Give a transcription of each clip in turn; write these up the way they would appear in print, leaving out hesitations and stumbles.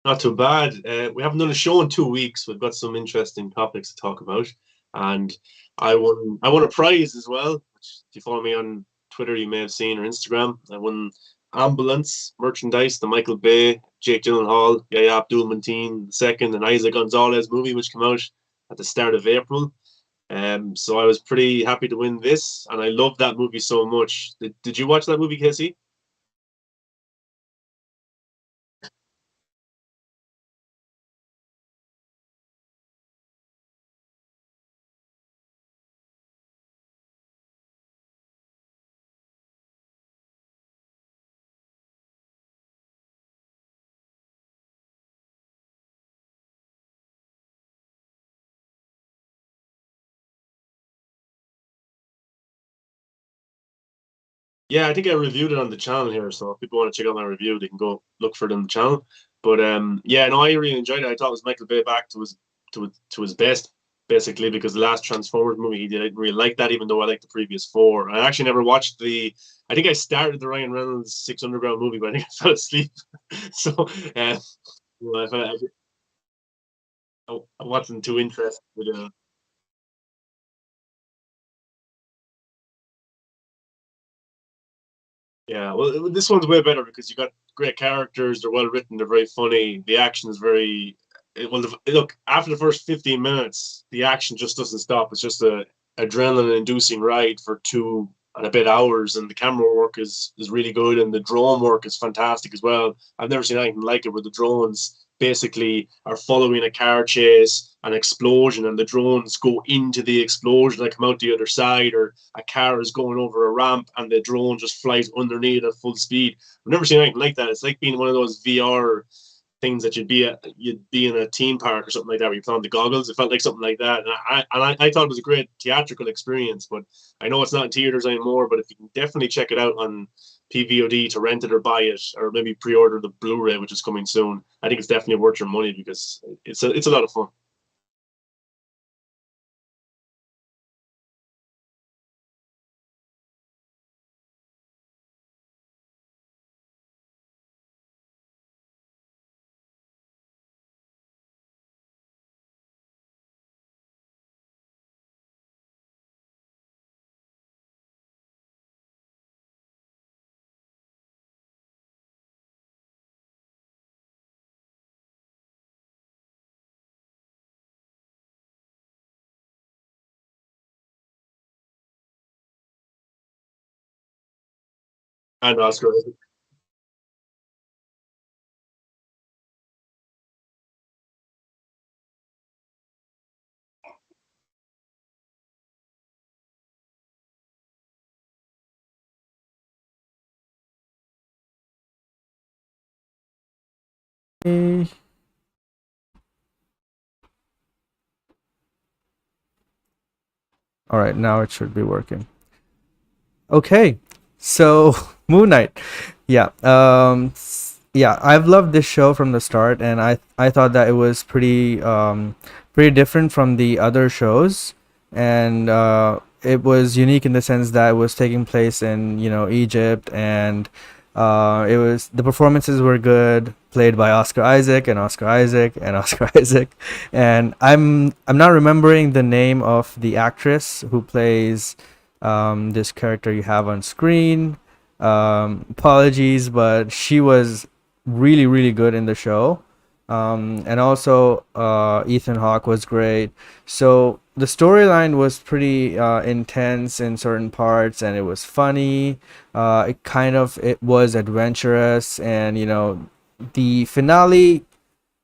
Not too bad. We haven't done a show in 2 weeks. We've got some interesting topics to talk about, and I won a prize as well. Which, if you follow me on Twitter, you may have seen or Instagram. I won ambulance merchandise, the Michael Bay, Jake Gyllenhaal, Yahya Abdul-Mateen II, and Isaac Gonzalez movie, which came out at the start of April. So I was pretty happy to win this, and I loved that movie so much. Did you watch that movie, Casey? Yeah, I think I reviewed it on the channel here, so if people want to check out my review, they can go look for it on the channel. But yeah, no, I really enjoyed it. I thought it was Michael Bay back to his best, basically, because the last Transformers movie he did, I didn't really like that, even though I liked the previous four. I actually never watched the. I think I started the Ryan Reynolds Six Underground movie, but I think I fell asleep. So well, I wasn't too interested. Yeah, well, this one's way better because you got great characters. They're well written. They're very funny. The action is very well. Look, after the first 15 minutes, the action just doesn't stop. It's just a adrenaline-inducing ride for 2 and a bit hours, and the camera work is really good, and the drone work is fantastic as well. I've never seen anything like it, where the drones basically are following a car chase, an explosion, and the drones go into the explosion and come out the other side, or a car is going over a ramp and the drone just flies underneath at full speed. I've never seen anything like that. It's like being one of those VR things that you'd be in a theme park or something like that where you put on the goggles. It felt like something like that, and I thought it was a great theatrical experience. But I know it's not in theaters anymore. But if you can definitely check it out on PVOD to rent it or buy it, or maybe pre-order the Blu-ray, which is coming soon, I think it's definitely worth your money because it's a lot of fun. And Oscar. Eh, All right, now it should be working. Okay, so Moon Knight. Yeah, yeah, I've loved this show from the start, and I thought that it was pretty different from the other shows, and it was unique in the sense that it was taking place in Egypt, and it was the performances were good, played by Oscar Isaac and Oscar Isaac and Oscar Isaac, and I'm not remembering the name of the actress who plays this character you have on screen. Apologies, but she was really, really good in the show. And also, Ethan Hawke was great. So the storyline was pretty intense in certain parts, and it was funny. It was adventurous, and the finale.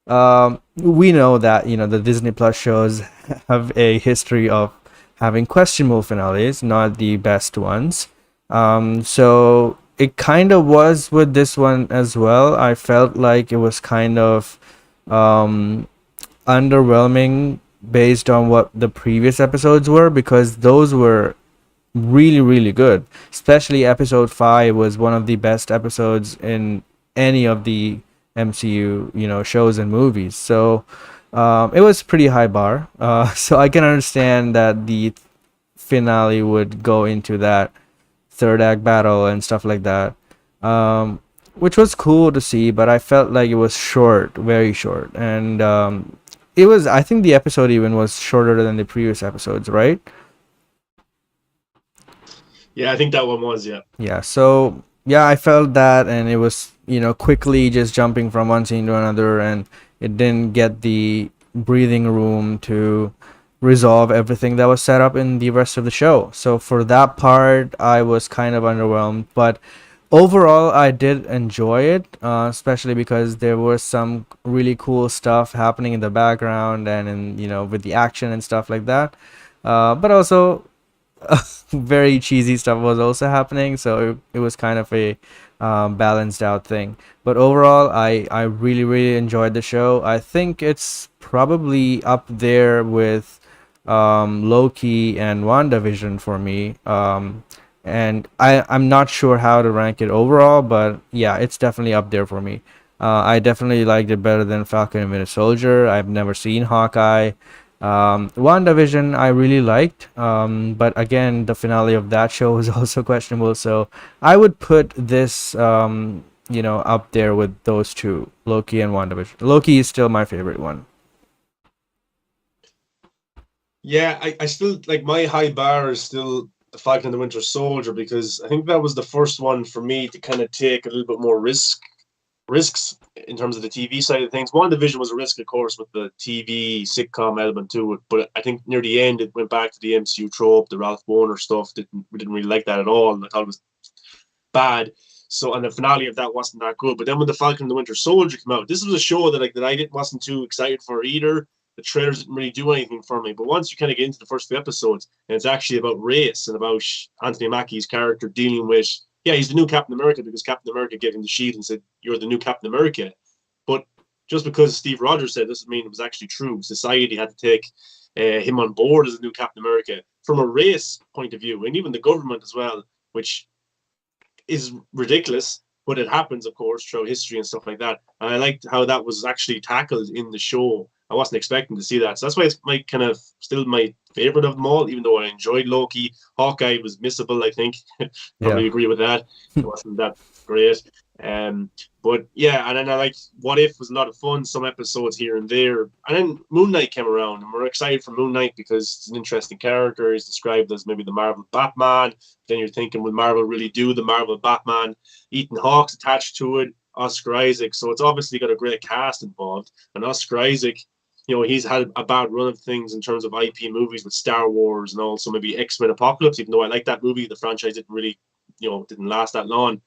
We know that the Disney Plus shows have a history of having questionable finales, not the best ones. So it kind of was with this one as well. I felt like it was kind of um, underwhelming based on what the previous episodes were, because those were really, really good. Especially episode 5 was one of the best episodes in any of the MCU, shows and movies. So it was pretty high bar. So I can understand that the finale would go into that third act battle and stuff like that. Um, which was cool to see, but I felt like it was short, very short, and it was. I think the episode even was shorter than the previous episodes, right? Yeah, I think that one was, yeah. Yeah. So yeah, I felt that, and it was quickly just jumping from one scene to another, and it didn't get the breathing room to resolve everything that was set up in the rest of the show. So for that part, I was kind of underwhelmed, but overall I did enjoy it, especially because there was some really cool stuff happening in the background and in with the action and stuff like that, but also very cheesy stuff was also happening, so it was kind of a balanced out thing. But overall, I really really enjoyed the show. I think it's probably up there with Loki and WandaVision for me. And I'm not sure how to rank it overall, but yeah, it's definitely up there for me. I definitely liked it better than Falcon and Winter Soldier. I've never seen Hawkeye. WandaVision I really liked, but again, the finale of that show was also questionable. So I would put this, up there with those two, Loki and WandaVision. Loki is still my favorite one. Yeah, I still like my high bar is still the Falcon and the Winter Soldier because I think that was the first one for me to kind of take a little bit more risks in terms of the TV side of things. One Division was a risk, of course, with the TV sitcom element to it, but I think near the end it went back to the MCU trope, the Ralph Warner stuff. We didn't really like that at all, and I thought it was bad. So, and the finale of that wasn't that good. But then when the Falcon and the Winter Soldier came out, this was a show that I didn't wasn't too excited for either. The trailers didn't really do anything for me. But once you kind of get into the first few episodes, and it's actually about race and about Anthony Mackie's character dealing with, yeah, he's the new Captain America because Captain America gave him the shield and said, "You're the new Captain America." But just because Steve Rogers said doesn't mean it was actually true. Society had to take him on board as a new Captain America from a race point of view, and even the government as well, which is ridiculous, but it happens, of course, throughout history and stuff like that. And I liked how that was actually tackled in the show. I wasn't expecting to see that. So that's why it's my kind of still my favorite of them all, even though I enjoyed Loki. Hawkeye was missable, I think. Yeah. Probably agree with that. It wasn't that great. But yeah, and then I liked What If was a lot of fun, some episodes here and there. And then Moon Knight came around, and we're excited for Moon Knight because it's an interesting character. He's described as maybe the Marvel Batman. Then you're thinking, will Marvel really do the Marvel Batman? Ethan Hawke's attached to it, Oscar Isaac. So it's obviously got a great cast involved. And Oscar Isaac, he's had a bad run of things in terms of IP movies with Star Wars and also maybe X-Men Apocalypse, even though I like that movie, the franchise didn't really, didn't last that long.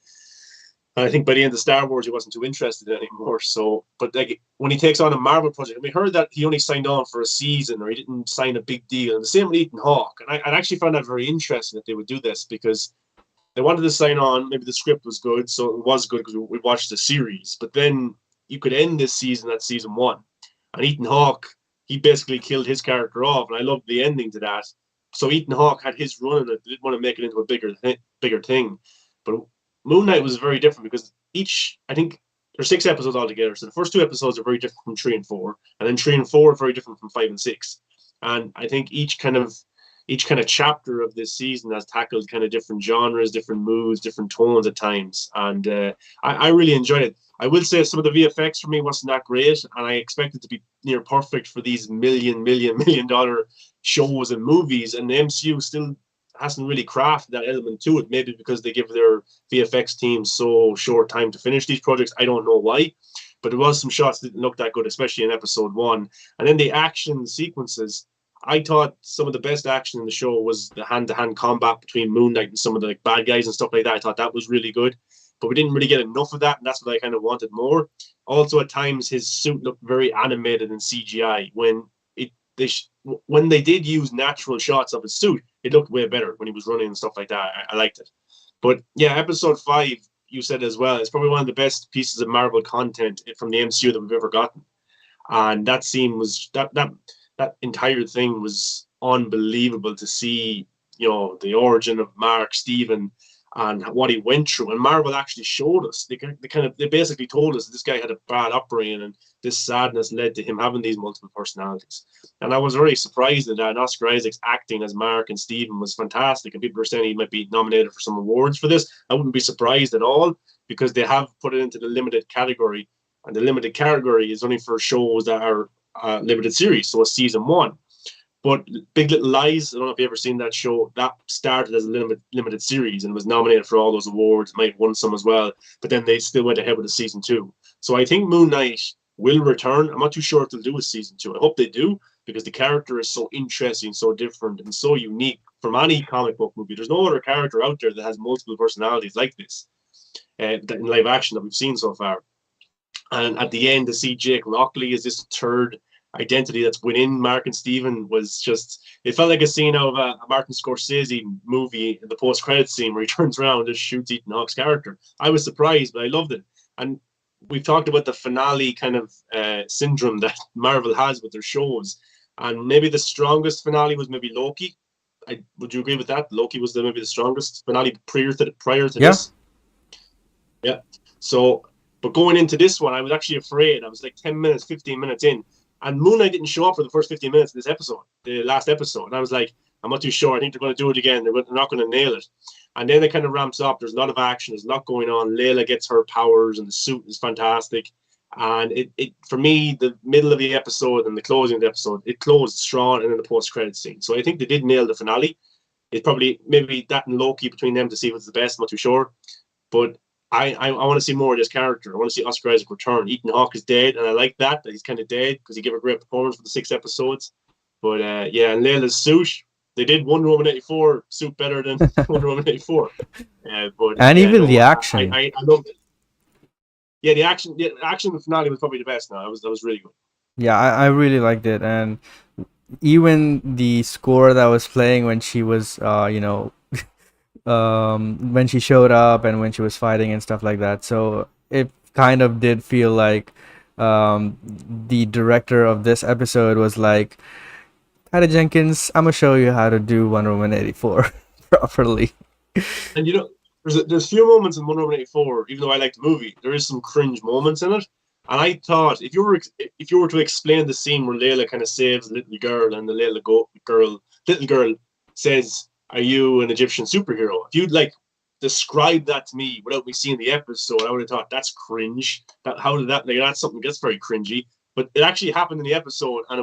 And I think by the end of Star Wars, he wasn't too interested in it anymore. So, but like when he takes on a Marvel project, we heard that he only signed on for a season or he didn't sign a big deal. And the same with Ethan Hawke. And I actually found that very interesting that they would do this because they wanted to sign on. Maybe the script was good. So it was good because we watched the series. But then you could end this season at season one. And Ethan Hawke, he basically killed his character off. And I loved the ending to that. So Ethan Hawke had his run in it. They didn't want to make it into a bigger thing. But Moon Knight was very different because I think there's 6 episodes altogether. So the first 2 episodes are very different from 3 and 4, and then 3 and 4 are very different from 5 and 6. And I think each kind of chapter of this season has tackled kind of different genres, different moods, different tones at times. And I really enjoyed it. I will say some of the VFX for me wasn't that great, and I expected to be near perfect for these million dollar shows and movies, and the MCU still hasn't really crafted that element to it. Maybe because they give their VFX team so short time to finish these projects. I don't know why, but there was some shots that didn't look that good, especially in episode 1. And then the action sequences. I thought some of the best action in the show was the hand-to-hand combat between Moon Knight and some of the bad guys and stuff like that. I thought that was really good, but we didn't really get enough of that, and that's what I kind of wanted more. Also, at times, his suit looked very animated in CGI. When they did use natural shots of his suit, it looked way better when he was running and stuff like that. I liked it. But yeah, episode 5, you said as well, it's probably one of the best pieces of Marvel content from the MCU that we've ever gotten. And that scene was that entire thing was unbelievable to see. The origin of Mark, Steven, and what he went through. And Marvel actually showed us. They basically told us this guy had a bad upbringing, and this sadness led to him having these multiple personalities. And I was very surprised at that. And Oscar Isaac's acting as Mark and Stephen was fantastic. And people are saying he might be nominated for some awards for this. I wouldn't be surprised at all, because they have put it into the limited category, and the limited category is only for shows that are limited series, so it's season 1. But Big Little Lies, I don't know if you've ever seen that show. That started as a limited series and was nominated for all those awards. Might have won some as well, but then they still went ahead with a season 2. So I think Moon Knight will return. I'm not too sure if they'll do a season 2. I hope they do, because the character is so interesting, so different, and so unique from any comic book movie. There's no other character out there that has multiple personalities like this in live action that we've seen so far. And at the end, to see Jake Lockley as this third identity that's within Mark and Steven was just, it felt like a scene out of a Martin Scorsese movie in the post-credit scene where he turns around and just shoots Ethan Hawke's character. I was surprised, but I loved it. And we've talked about the finale kind of syndrome that Marvel has with their shows. And maybe the strongest finale was maybe Loki. Would you agree with that? Loki was maybe the strongest finale prior to this? Yeah. So, but going into this one, I was actually afraid. I was like 10 minutes, 15 minutes in, and Moon Knight didn't show up for the first 15 minutes of this episode, the last episode. And I was like, I'm not too sure. I think they're going to do it again. They're not going to nail it. And then it kind of ramps up. There's a lot of action. There's a lot going on. Layla gets her powers, and the suit is fantastic. And it for me, the middle of the episode and the closing of the episode, it closed strong, and then the post-credit scene. So I think they did nail the finale. It's probably maybe that and Loki between them to see what's the best. I'm not too sure. But I want to see more of this character. I want to see Oscar Isaac return. Ethan Hawke is dead, and I like that he's kind of dead, because he gave a great performance for the 6 episodes. But yeah, and Layla's suit, they did Wonder Woman 84 suit better than Wonder Woman 84. And even the action. I loved it. Yeah, the action in the finale was probably the best. Now that was really good. Yeah, I really liked it, and even the score that was playing when she was, when she showed up and when she was fighting and stuff like that. So it kind of did feel like the director of this episode was like, Patty Jenkins, I'm gonna show you how to do Wonder Woman 84 properly. And there's few moments in Wonder Woman 84, even though I like the movie, there is some cringe moments in it. And I thought if you were to explain the scene where Layla kind of saves the little girl, and the little girl says, "Are you an Egyptian superhero?" If you'd like describe that to me without me seeing the episode, I would have thought that's cringe. That's something that's very cringy. But it actually happened in the episode, and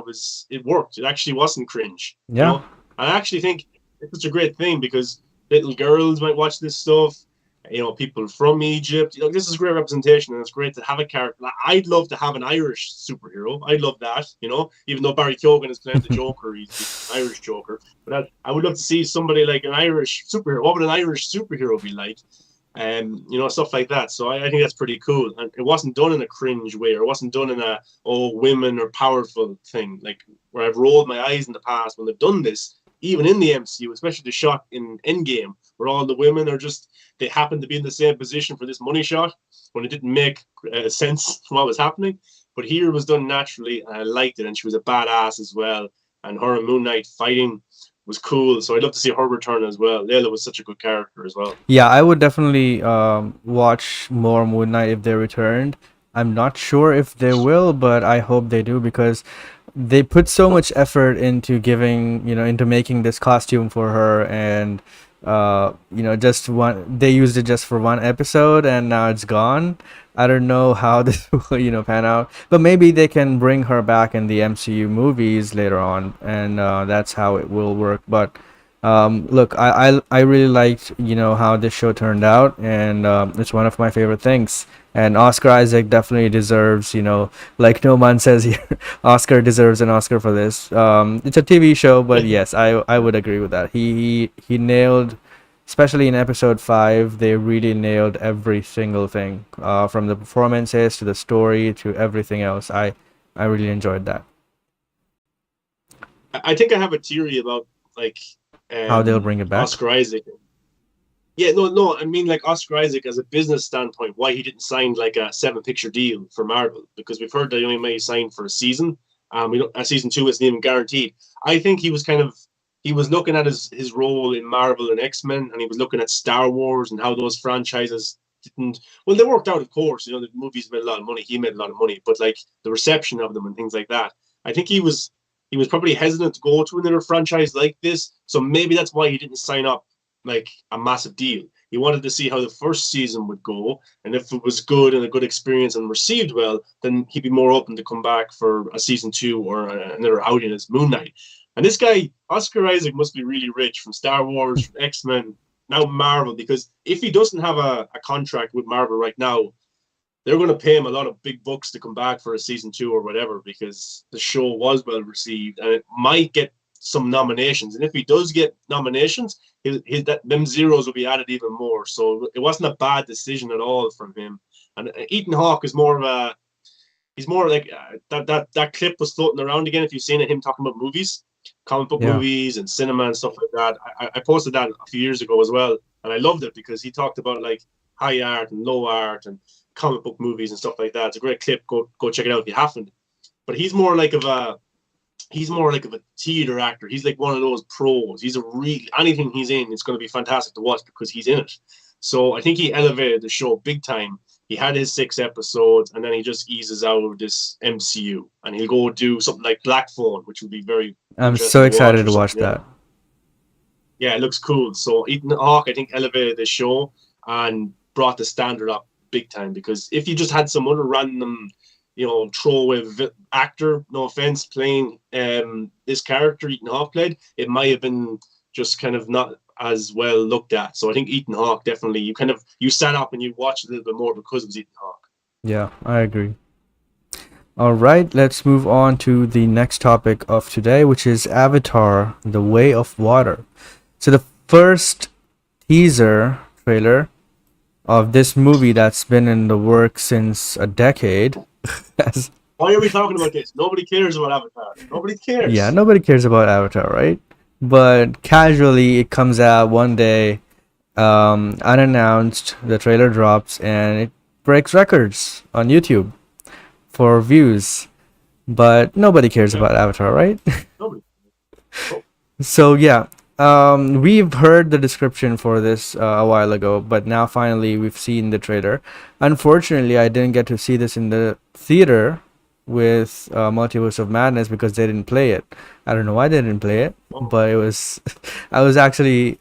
it worked. It actually wasn't cringe. Yeah. I actually think it's such a great thing, because little girls might watch this stuff. People from Egypt. This is great representation, and it's great to have a character. I'd love to have an Irish superhero. I'd love that. Even though Barry Keoghan is playing the Joker, he's an Irish Joker. But I would love to see somebody like an Irish superhero. What would an Irish superhero be like? Stuff like that. So I think that's pretty cool. And it wasn't done in a cringe way, or it wasn't done in a women are powerful thing, like where I've rolled my eyes in the past when they've done this, even in the MCU, especially the shot in Endgame, where all the women are they happen to be in the same position for this money shot, when it didn't make sense from what was happening. But here it was done naturally, and I liked it, and she was a badass as well. And her and Moon Knight fighting was cool, so I'd love to see her return as well. Layla was such a good character as well. Yeah, I would definitely watch more Moon Knight if they returned. I'm not sure if they will, but I hope they do, because they put so much effort into into making this costume for her, and they used it just for one episode, and now it's gone. I don't know how this will pan out, but maybe they can bring her back in the MCU movies later on, and that's how it will work. But look, I really liked how this show turned out, and it's one of my favorite things. And Oscar Isaac definitely deserves, like Noman says here, Oscar deserves an Oscar for this. It's a TV show, but yes, I would agree with that. He nailed, especially in episode 5, they really nailed every single thing, from the performances to the story to everything else. I really enjoyed that. I think I have a theory about how they'll bring it back. Oscar Isaac. Yeah, no. I mean, like Oscar Isaac, as a business standpoint, why he didn't sign like a 7-picture deal for Marvel, because we've heard that he only may sign for a season. Season 2 isn't even guaranteed. I think he was kind of he was looking at his role in Marvel and X-Men, and he was looking at Star Wars and how those franchises didn't. Well, they worked out, of course. You know, the movies made a lot of money. He made a lot of money, but like the reception of them and things like that. I think he was probably hesitant to go to another franchise like this. So maybe that's why he didn't sign up like a massive deal. He wanted to see how the first season would go, and if it was good and a good experience and received well, then he'd be more open to come back for a season two or another outing as Moon Knight. And this guy, Oscar Isaac, must be really rich from Star Wars, from X-Men, now Marvel, because if he doesn't have a contract with Marvel right now, they're going to pay him a lot of big bucks to come back for a season two or whatever, because the show was well received and it might get some nominations. And if he does get nominations, them zeros will be added even more. So it wasn't a bad decision at all from him. And Ethan Hawke is more of a, he's more like that clip was floating around again. If you've seen it, him talking about movies, comic book Yeah. movies and cinema and stuff like that. I posted that a few years ago as well, and I loved it because he talked about like high art and low art and comic book movies and stuff like that. It's a great clip. Go check it out if you haven't. But he's more like of a theater actor. He's like one of those pros. He's a really anything he's in, it's going to be fantastic to watch because he's in it. So I think he elevated the show big time. He had his 6 episodes, and then he just eases out of this MCU, and he'll go do something like Black Phone, which would be very I'm interesting so to watch excited or to watch something. that. Yeah, it looks cool. So Ethan Hawke, I think, elevated the show and brought the standard up big time. Because if you just had some other random, throwaway actor, no offense, playing this character Ethan Hawke played, it might have been just kind of not as well looked at. So I think Ethan Hawke definitely, you sat up and you watched a little bit more because it was Ethan Hawke. Yeah, I agree. All right, let's move on to the next topic of today, which is Avatar: The Way of Water. So the first teaser trailer of this movie that's been in the works since a decade. has- Why are we talking about this? Nobody cares about Avatar. Nobody yeah, cares. nobody cares about Avatar, right? But casually, it comes out one day, unannounced. The trailer drops and it breaks records on YouTube for views. But nobody cares Yeah, about Avatar, right? nobody. Oh, So yeah, we've heard the description for this a while ago, but now finally we've seen the trailer. Unfortunately, I didn't get to see this in the theater with Multiverse of Madness because they didn't play it. I don't know why they didn't play it, oh. but it was I was actually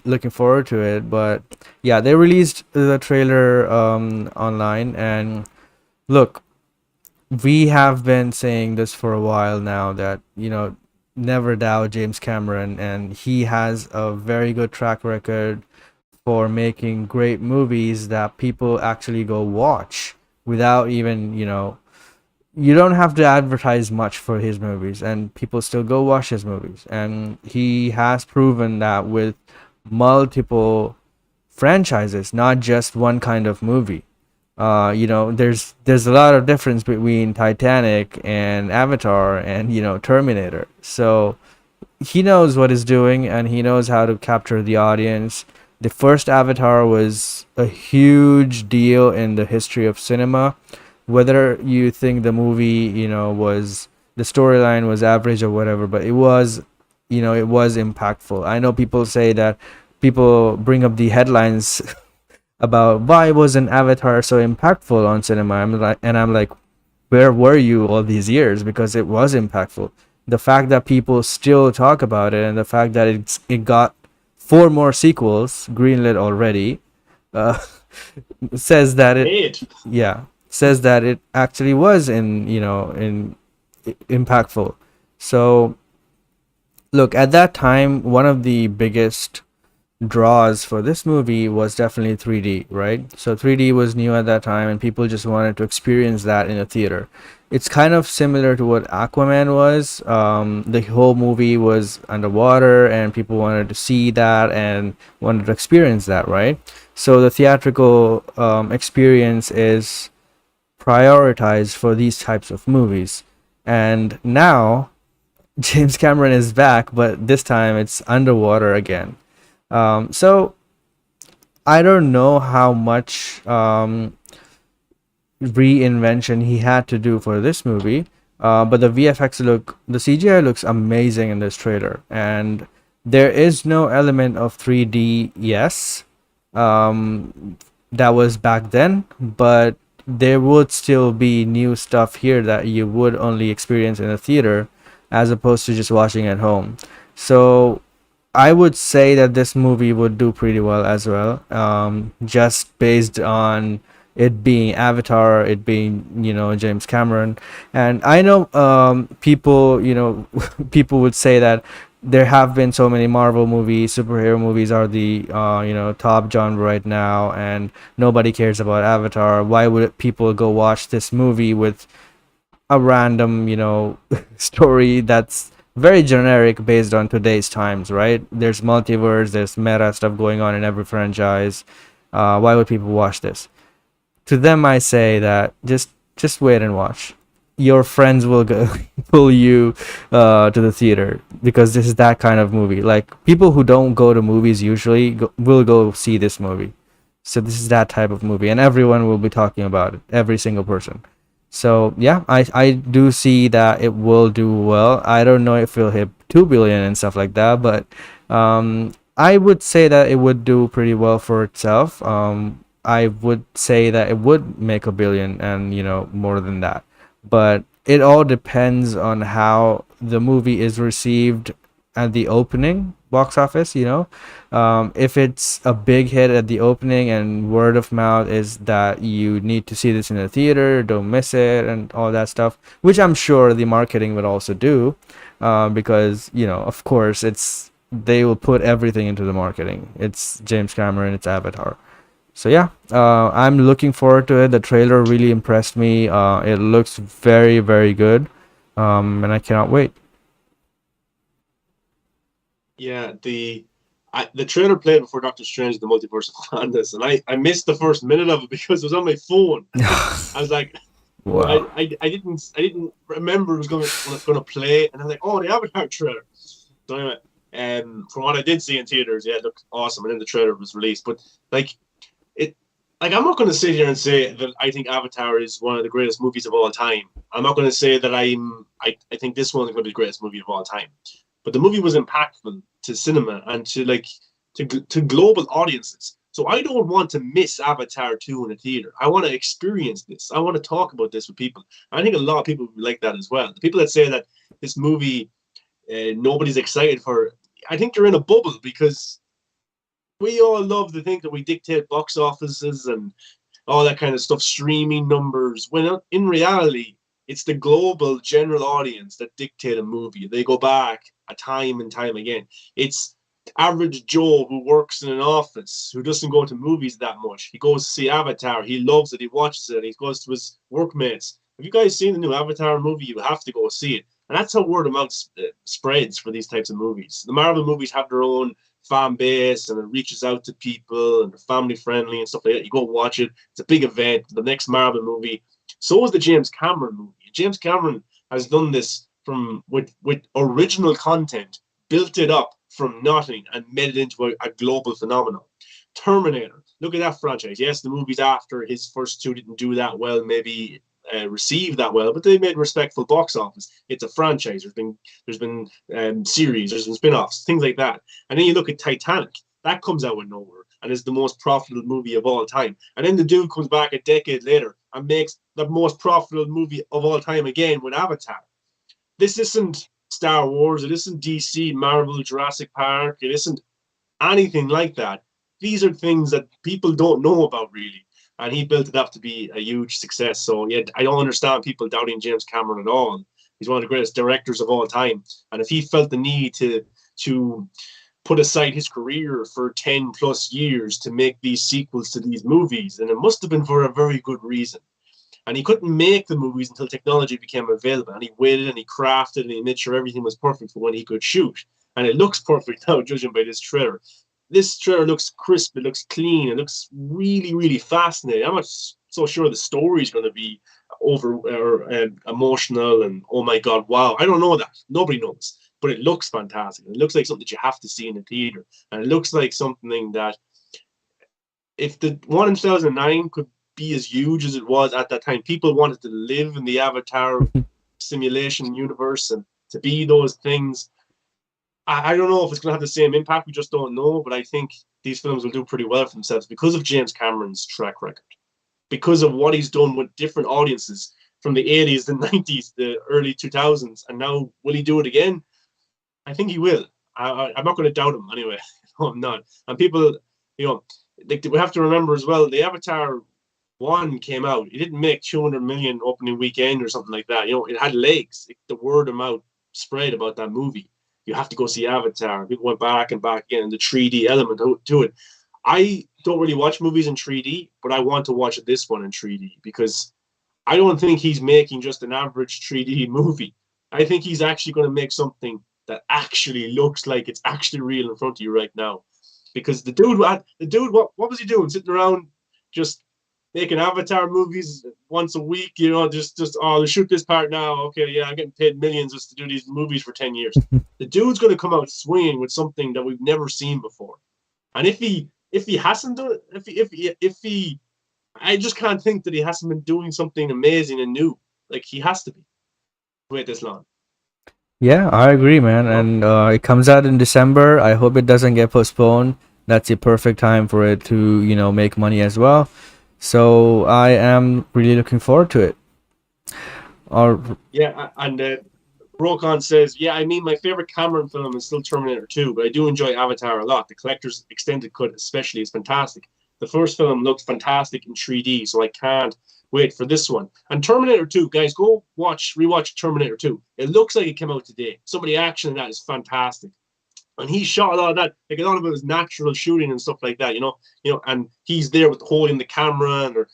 looking forward to it. But yeah, they released the trailer online, and look, we have been saying this for a while now that never doubt James Cameron, and he has a very good track record for making great movies that people actually go watch without even you don't have to advertise much for his movies, and people still go watch his movies. And he has proven that with multiple franchises, not just one kind of movie. There's a lot of difference between Titanic and Avatar and Terminator. So he knows what he's doing, and he knows how to capture the audience. The first Avatar was a huge deal in the history of cinema. Whether you think the movie, was the storyline was average or whatever, but it was impactful. I know people say that people bring up the headlines about why was an Avatar so impactful on cinema. I'm like, where were you all these years? Because it was impactful. The fact that people still talk about it, and the fact that it got 4 more sequels greenlit already, uh, says that it Made. yeah says that it actually was impactful. So look, at that time, one of the biggest draws for this movie was definitely 3D, right? So 3D was new at that time, and people just wanted to experience that in a theater. It's kind of similar to what Aquaman was. The whole movie was underwater, and people wanted to see that and wanted to experience that, right? So the theatrical experience is prioritized for these types of movies. And now James Cameron is back, but this time it's underwater again. So I don't know how much reinvention he had to do for this movie, But the CGI looks amazing in this trailer, and there is no element of 3D. Yes, that was back then, but there would still be new stuff here that you would only experience in a theater, as opposed to just watching at home. So I would say that this movie would do pretty well as well, just based on it being Avatar, it being, James Cameron. And I know people, people would say that there have been so many Marvel movies, superhero movies are the top genre right now, and nobody cares about Avatar. Why would people go watch this movie with a random, story that's very generic based on today's times, right? There's multiverse, there's meta stuff going on in every franchise. Why would people watch this? To them, I say that just wait and watch. Your friends will go pull you to the theater, because this is that kind of movie. Like, people who don't go to movies usually will go see this movie. So this is that type of movie, and everyone will be talking about it. Every single person. So yeah, I do see that it will do well. I don't know if it'll hit 2 billion and stuff like that, but I would say that it would do pretty well for itself. I would say that it would make a billion and more than that, but it all depends on how the movie is received at the opening box office. If it's a big hit at the opening and word of mouth is that you need to see this in the theater, don't miss it, and all that stuff, which I'm sure the marketing would also do, because of course they will put everything into the marketing. It's James Cameron, it's Avatar. So yeah, I'm looking forward to it. The trailer really impressed me. It looks very, very good, and I cannot wait. Yeah, the trailer played before Doctor Strange: The Multiverse of Madness, and I missed the first minute of it because it was on my phone. I was like, Wow. I didn't remember it was gonna play, and I was like, oh, the Avatar trailer. So anyway, from what I did see in theaters, yeah, it looked awesome, and then the trailer was released. But like it, like I'm not gonna sit here and say that I think Avatar is one of the greatest movies of all time. I'm not gonna say that I think this one is gonna be the greatest movie of all time. But the movie was impactful to cinema and to global audiences. So I don't want to miss Avatar 2 in a theater. I want to experience this. I want to talk about this with people. I think a lot of people would like that as well. The people that say that this movie nobody's excited for, I think you're in a bubble because we all love to think that we dictate box offices and all that kind of stuff, streaming numbers. When in reality, it's the global general audience that dictate a movie. They go back a time and time again. It's average Joe who works in an office who doesn't go to movies that much. He goes to see Avatar. He loves it. He watches it. He goes to his workmates. Have you guys seen the new Avatar movie? You have to go see it. And that's how word of mouth spreads for these types of movies. The Marvel movies have their own fan base and it reaches out to people and they're family friendly and stuff like that. You go watch it. It's a big event. The next Marvel movie. So is the James Cameron movie. James Cameron has done this from with original content, built it up from nothing and made it into a global phenomenon. Terminator. Look at that franchise. Yes, the movies after his first two didn't do that well, maybe received that well, but they made respectful box office. It's a franchise. There's been series, there's been spin-offs, things like that. And then you look at Titanic. That comes out of nowhere and is the most profitable movie of all time. And then the dude comes back a decade later and makes the most profitable movie of all time again with Avatar. This isn't Star Wars. It isn't DC, Marvel, Jurassic Park. It isn't anything like that. These are things that people don't know about really. And he built it up to be a huge success. So yeah, I don't understand people doubting James Cameron at all. He's one of the greatest directors of all time. And if he felt the need to put aside his career for 10 plus years to make these sequels to these movies, then it must have been for a very good reason. And he couldn't make the movies until technology became available. And he waited and he crafted and he made sure everything was perfect for when he could shoot. And it looks perfect now, judging by this trailer. This trailer looks crisp, it looks clean, it looks really, really fascinating. I'm not so sure the story is going to be over or emotional and oh my god, wow. I don't know that. Nobody knows. But it looks fantastic. It looks like something that you have to see in the theater. And it looks like something that if the one in 2009 could be as huge as it was at that time, people wanted to live in the Avatar simulation universe and to be those things. I don't know if it's going to have the same impact. We just don't know. But I think these films will do pretty well for themselves because of James Cameron's track record, because of what he's done with different audiences from the 80s, the 90s, the early 2000s. And now, will he do it again? I think he will. I'm not going to doubt him anyway. No, I'm not. And people, we have to remember as well, the Avatar 1 came out. It didn't make 200 million opening weekend or something like that. It had legs. The word of mouth spread about that movie. You have to go see Avatar. People went back and back again, and the 3D element to it. I don't really watch movies in 3D, but I want to watch this one in 3D because I don't think he's making just an average 3D movie. I think he's actually going to make something that actually looks like it's actually real in front of you right now. Because the dude, what was he doing? Sitting around just making Avatar movies once a week, just shoot this part now. Okay, yeah, I'm getting paid millions just to do these movies for 10 years. The dude's going to come out swinging with something that we've never seen before. And if he hasn't done it, if he, I just can't think that he hasn't been doing something amazing and new. Like, he has to be. Wait this long. Yeah, I agree, man. And it comes out in December. I hope it doesn't get postponed. That's the perfect time for it to, make money as well. So I am really looking forward to it. Yeah, and Rokon says, yeah, I mean, my favorite Cameron film is still Terminator 2, but I do enjoy Avatar a lot. The collector's extended cut especially is fantastic. The first film looked fantastic in 3D, so I can't wait for this one. And Terminator 2, guys, go rewatch Terminator 2. It looks like it came out today. Some of the action in that is fantastic. And he shot a lot of that, like a lot of it was natural shooting and stuff like that, and he's there with holding the camera, and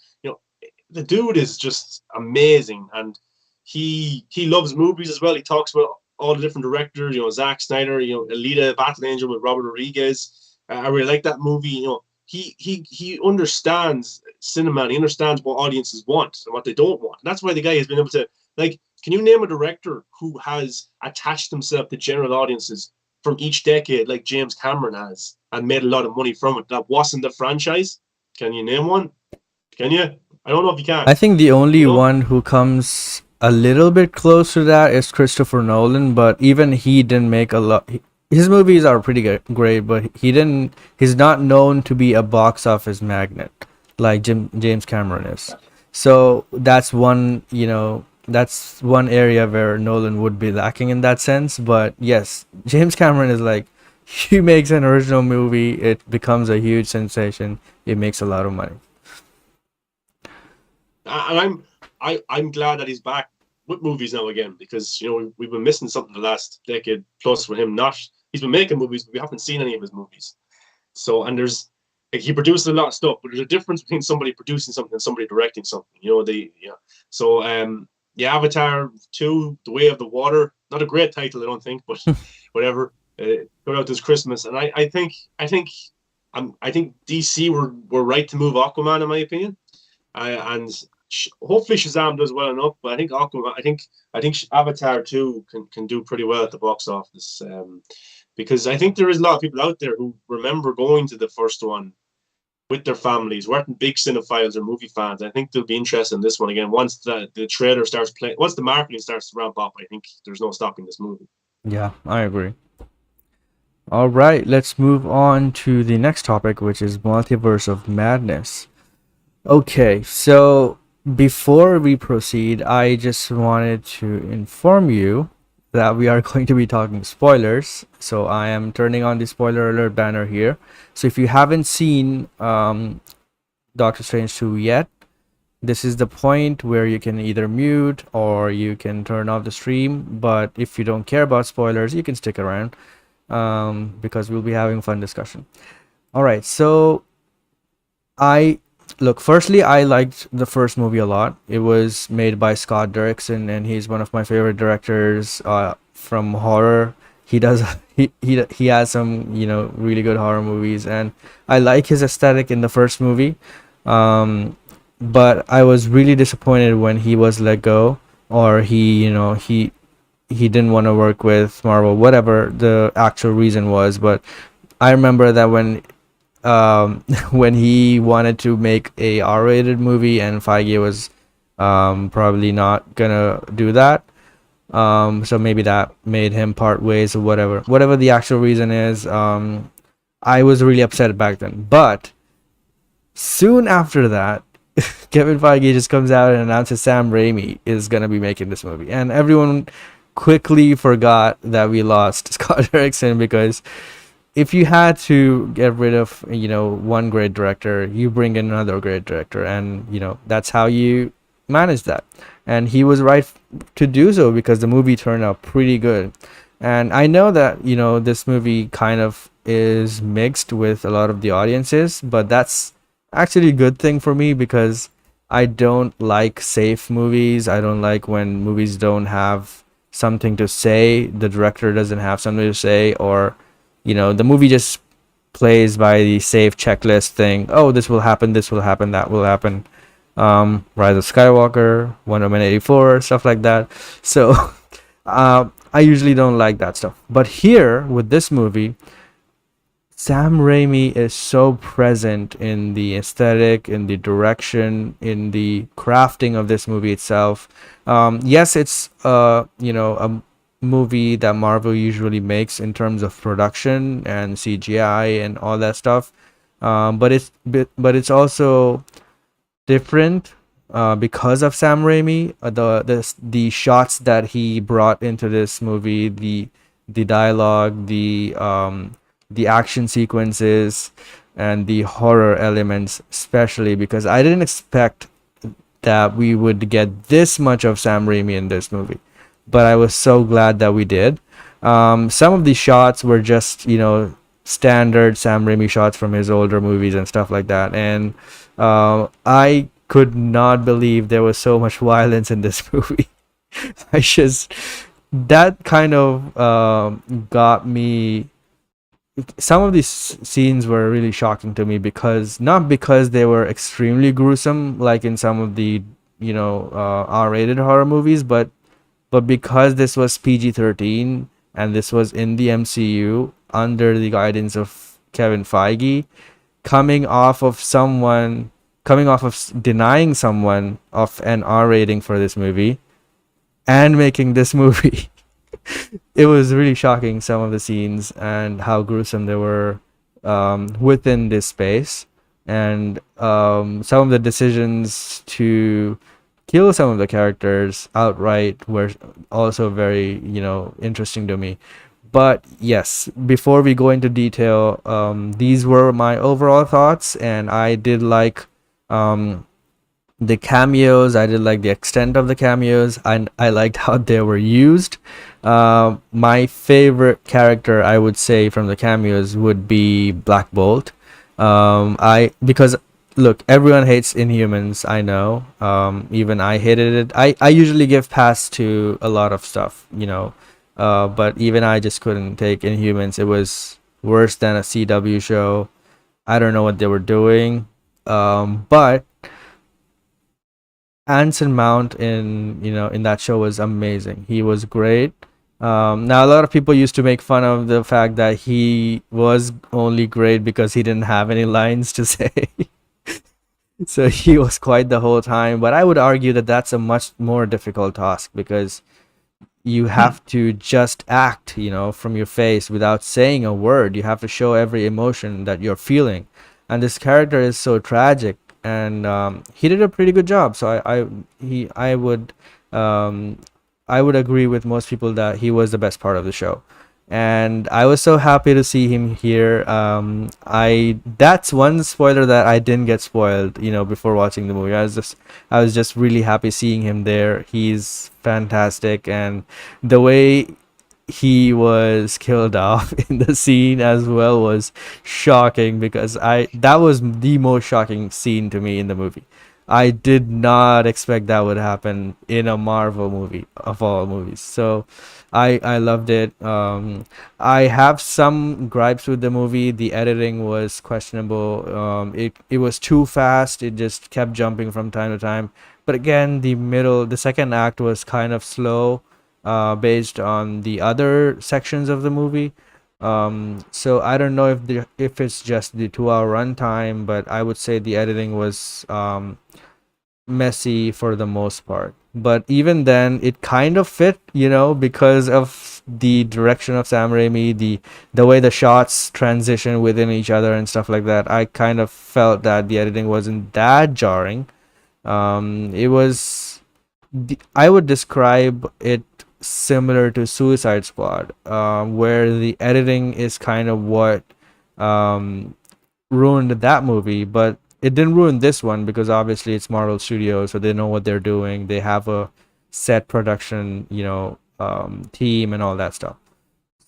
the dude is just amazing, and he loves movies as well. He talks about all the different directors, Zack Snyder, Alita, Battle Angel with Robert Rodriguez. I really like that movie. He understands cinema, and he understands what audiences want and what they don't want. And that's why the guy has been able to, like, can you name a director who has attached himself to general audiences from each decade like James Cameron has and made a lot of money from it that wasn't the franchise? Can you name one? Can you? I don't know if you can. I think the only one who comes a little bit close to that is Christopher Nolan, but even he didn't make a lot. His movies are pretty great, but he's not known to be a box office magnet like James Cameron is. So that's one area where Nolan would be lacking in that sense. But yes, James Cameron is like, he makes an original movie, it becomes a huge sensation, it makes a lot of money. And I'm glad that he's back with movies now again, because we've been missing something the last decade plus with him. He's been making movies, but we haven't seen any of his movies. So, and he produces a lot of stuff, but there's a difference between somebody producing something and somebody directing something. So Avatar 2, The Way of the Water, not a great title, I don't think, but whatever. Go out this Christmas, and I think DC were right to move Aquaman, in my opinion, and hopefully Shazam does well enough. But I think Aquaman, I think Avatar 2 can do pretty well at the box office, because I think there is a lot of people out there who remember going to the first one with their families, weren't big cinephiles or movie fans. I think they'll be interested in this one again once the trailer starts playing. Once the marketing starts to ramp up, I think there's no stopping this movie. Yeah, I agree. All right, let's move on to the next topic, which is Multiverse of Madness. Okay, so before we proceed, I just wanted to inform you that we are going to be talking spoilers. So I am turning on the spoiler alert banner here. So if you haven't seen Doctor Strange 2 yet, this is the point where you can either mute or you can turn off the stream. But if you don't care about spoilers, you can stick around, because we'll be having fun discussion. All right, so firstly, I liked the first movie a lot. It was made by Scott Derrickson, and he's one of my favorite directors from horror. He has some really good horror movies, and I like his aesthetic in the first movie. But I was really disappointed when he was let go, or he didn't want to work with Marvel, whatever the actual reason was. But I remember that when he wanted to make a R-rated movie, and Feige was probably not gonna do that. So maybe that made him part ways or whatever the actual reason is. I was really upset back then, but soon after that, Kevin Feige just comes out and announces Sam Raimi is gonna be making this movie, and everyone quickly forgot that we lost Scott Derrickson, because if you had to get rid of one great director, you bring in another great director, and that's how you manage that. And he was right to do so, because the movie turned out pretty good. And I know that this movie kind of is mixed with a lot of the audiences, but that's actually a good thing for me, because I don't like safe movies. I don't like when movies don't have something to say, the director doesn't have something to say, or the movie just plays by the safe checklist thing. Oh, this will happen, that will happen. Rise of Skywalker, Wonder Woman 84, stuff like that. So I usually don't like that stuff. But here with this movie, Sam Raimi is so present in the aesthetic, in the direction, in the crafting of this movie itself. Yes, it's a movie that Marvel usually makes in terms of production and CGI and all that stuff. But it's also different because of Sam Raimi. The shots that he brought into this movie, the dialogue, the action sequences, and the horror elements, especially because I didn't expect that we would get this much of Sam Raimi in this movie, but I was so glad that we did. Some of the shots were just standard Sam Raimi shots from his older movies and stuff like that, and I could not believe there was so much violence in this movie. I just that kind of got me. Some of these scenes were really shocking to me, because not because they were extremely gruesome like in some of the R-rated horror movies, but because this was PG-13 and this was in the MCU under the guidance of Kevin Feige, coming off of denying someone of an R rating for this movie and making this movie. It was really shocking, some of the scenes and how gruesome they were within this space, and some of the decisions to kill some of the characters outright were also very interesting to me. But yes, before we go into detail, these were my overall thoughts, and I did like um, the cameos. I did like the extent of the cameos, and I liked how they were used. My favorite character, I would say, from the cameos would be Black Bolt. I because look, everyone hates Inhumans. I know. Even I hated it. I usually give pass to a lot of stuff, but even I just couldn't take Inhumans. It was worse than a CW show. I don't know what they were doing. But Anson Mount in that show was amazing. He was great. Now a lot of people used to make fun of the fact that he was only great because he didn't have any lines to say. So he was quiet the whole time. But I would argue that that's a much more difficult task, because you have to just act, from your face without saying a word. You have to show every emotion that you're feeling, and this character is so tragic, and he did a pretty good job. So um, I would agree with most people that he was the best part of the show, and I was so happy to see him here. I That's one spoiler that I didn't get spoiled, before watching the movie. I was just really happy seeing him there. He's fantastic, and the way he was killed off in the scene as well was shocking, because I that was the most shocking scene to me in the movie. I did not expect that would happen in a Marvel movie of all movies. So I loved it. I have some gripes with the movie. The editing was questionable. It was too fast. It just kept jumping from time to time. But again, the second act was kind of slow, based on the other sections of the movie. So I don't know if it's just the 2 hour runtime, but I would say the editing was messy for the most part. But even then, it kind of fit, because of the direction of Sam Raimi, the way the shots transition within each other and stuff like that. I kind of felt that the editing wasn't that jarring. It was, I would describe it similar to Suicide Squad, where the editing is kind of what um, ruined that movie, but it didn't ruin this one because obviously it's Marvel Studios, so they know what they're doing. They have a set production, team and all that stuff.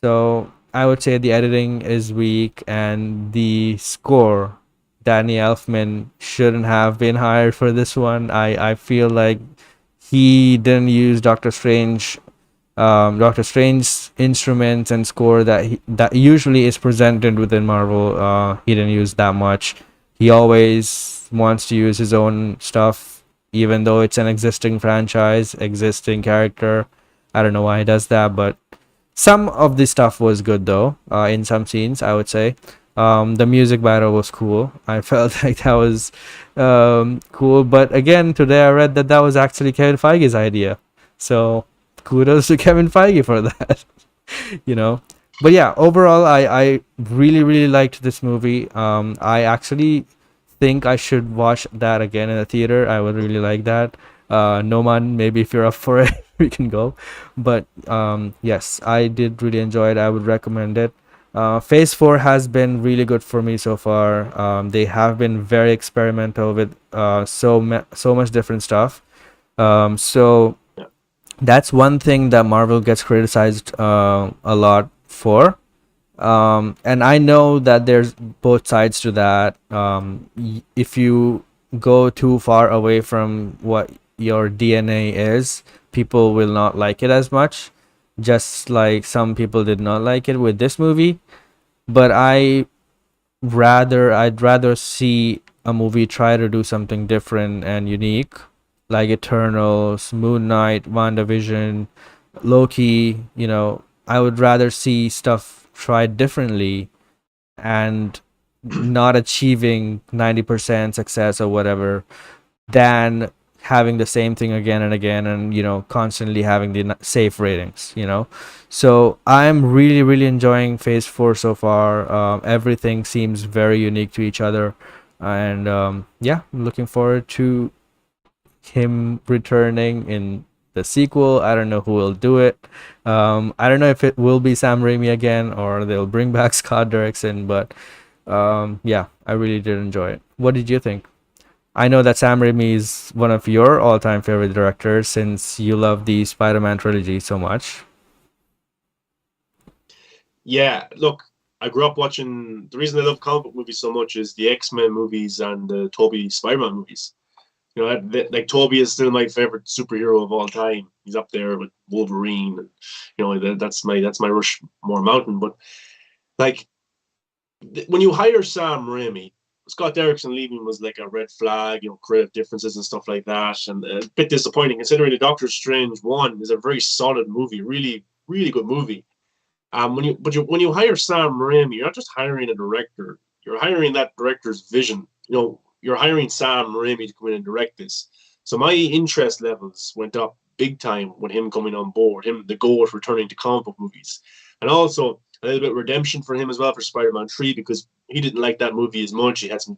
So I would say the editing is weak, and the score. Danny Elfman shouldn't have been hired for this one. I feel like he didn't use Doctor Strange's instruments and score that usually is presented within Marvel. He didn't use that much. He always wants to use his own stuff, even though it's an existing franchise, existing character. I don't know why he does that, but some of the stuff was good though. In some scenes, I would say. The music battle was cool. I felt like that was cool. But again, today I read that was actually Kevin Feige's idea. So kudos to Kevin Feige for that. you know. But yeah, overall, I really really liked this movie. I actually think I should watch that again in the theater. I would really like that. No man, maybe if you're up for it, we can go. But yes, I did really enjoy it. I would recommend it. Phase 4 has been really good for me so far. They have been very experimental with so much different stuff. So Yeah. that's one thing that Marvel gets criticized a lot for. And I know that there's both sides to that. If you go too far away from what your DNA is, people will not like it as much. Just like some people did not like it with this movie. But I'd rather see a movie try to do something different and unique, like Eternals, Moon Knight, WandaVision, Loki. I would rather see stuff tried differently and not achieving 90% success or whatever than having the same thing again and again, and constantly having the safe ratings. So I'm really really enjoying phase 4 so far. Everything seems very unique to each other, and yeah, I'm looking forward to him returning in the sequel. I don't know who will do it. I don't know if it will be Sam Raimi again or they'll bring back Scott Derrickson, but yeah, I really did enjoy it. What did you think? I know that Sam Raimi is one of your all-time favorite directors since you love the Spider-Man trilogy so much. Yeah, look, I grew up watching. The reason I love comic book movies so much is the X-Men movies and the Tobey Spider-Man movies. Like Toby is still my favorite superhero of all time. He's up there with Wolverine, and that's my Rushmore Mountain. But like when you hire Sam Raimi, Scott Derrickson leaving was like a red flag. Creative differences and stuff like that, and a bit disappointing considering the Doctor Strange one is a very solid movie, really really good movie. When you hire Sam Raimi, you're not just hiring a director. You're hiring that director's vision. You're hiring Sam Raimi to come in and direct this. So my interest levels went up big time with him coming on board. Him, the GOAT, returning to comic book movies, and also a little bit of redemption for him as well for Spider-Man 3 because he didn't like that movie as much. He had some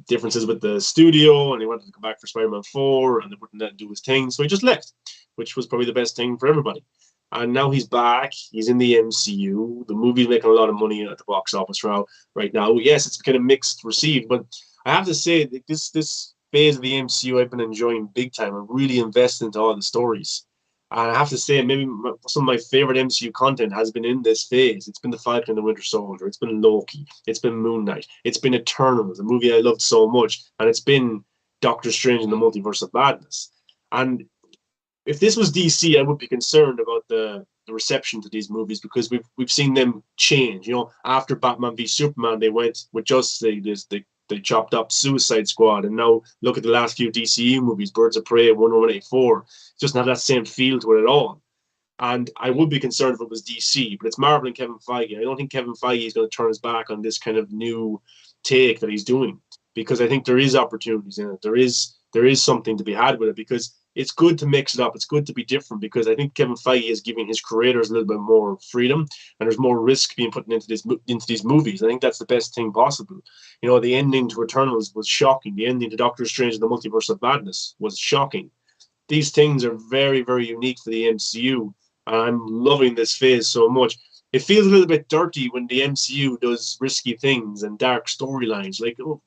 differences with the studio, and he wanted to come back for Spider-Man 4, and they wouldn't let him do his thing, so he just left, which was probably the best thing for everybody. And now he's back. He's in the MCU. The movie's making a lot of money at the box office right now. Yes, it's kind of mixed received, but I have to say that this phase of the MCU I've been enjoying big time. I'm really invested into all the stories. And I have to say, maybe some of my favorite MCU content has been in this phase. It's been The Falcon and the Winter Soldier. It's been Loki. It's been Moon Knight. It's been Eternals, a movie I loved so much. And it's been Doctor Strange and the Multiverse of Madness. And if this was DC, I would be concerned about the reception to these movies because we've seen them change. After Batman v Superman, they went with Justice League. They chopped up Suicide Squad, and now look at the last few DCU movies: Birds of Prey, Wonder Woman 84. It doesn't have that same feel to it at all. And I would be concerned if it was DC, but it's Marvel and Kevin Feige. I don't think Kevin Feige is going to turn his back on this kind of new take that he's doing because I think there is opportunities in it. There is there is something to be had with it, because it's good to mix it up. It's good to be different, because I think Kevin Feige is giving his creators a little bit more freedom, and there's more risk being put into these movies. I think that's the best thing possible. The ending to Eternals was shocking. The ending to Doctor Strange and the Multiverse of Madness was shocking. These things are very, very unique for the MCU, and I'm loving this phase so much. It feels a little bit dirty when the MCU does risky things and dark storylines. Like, oh,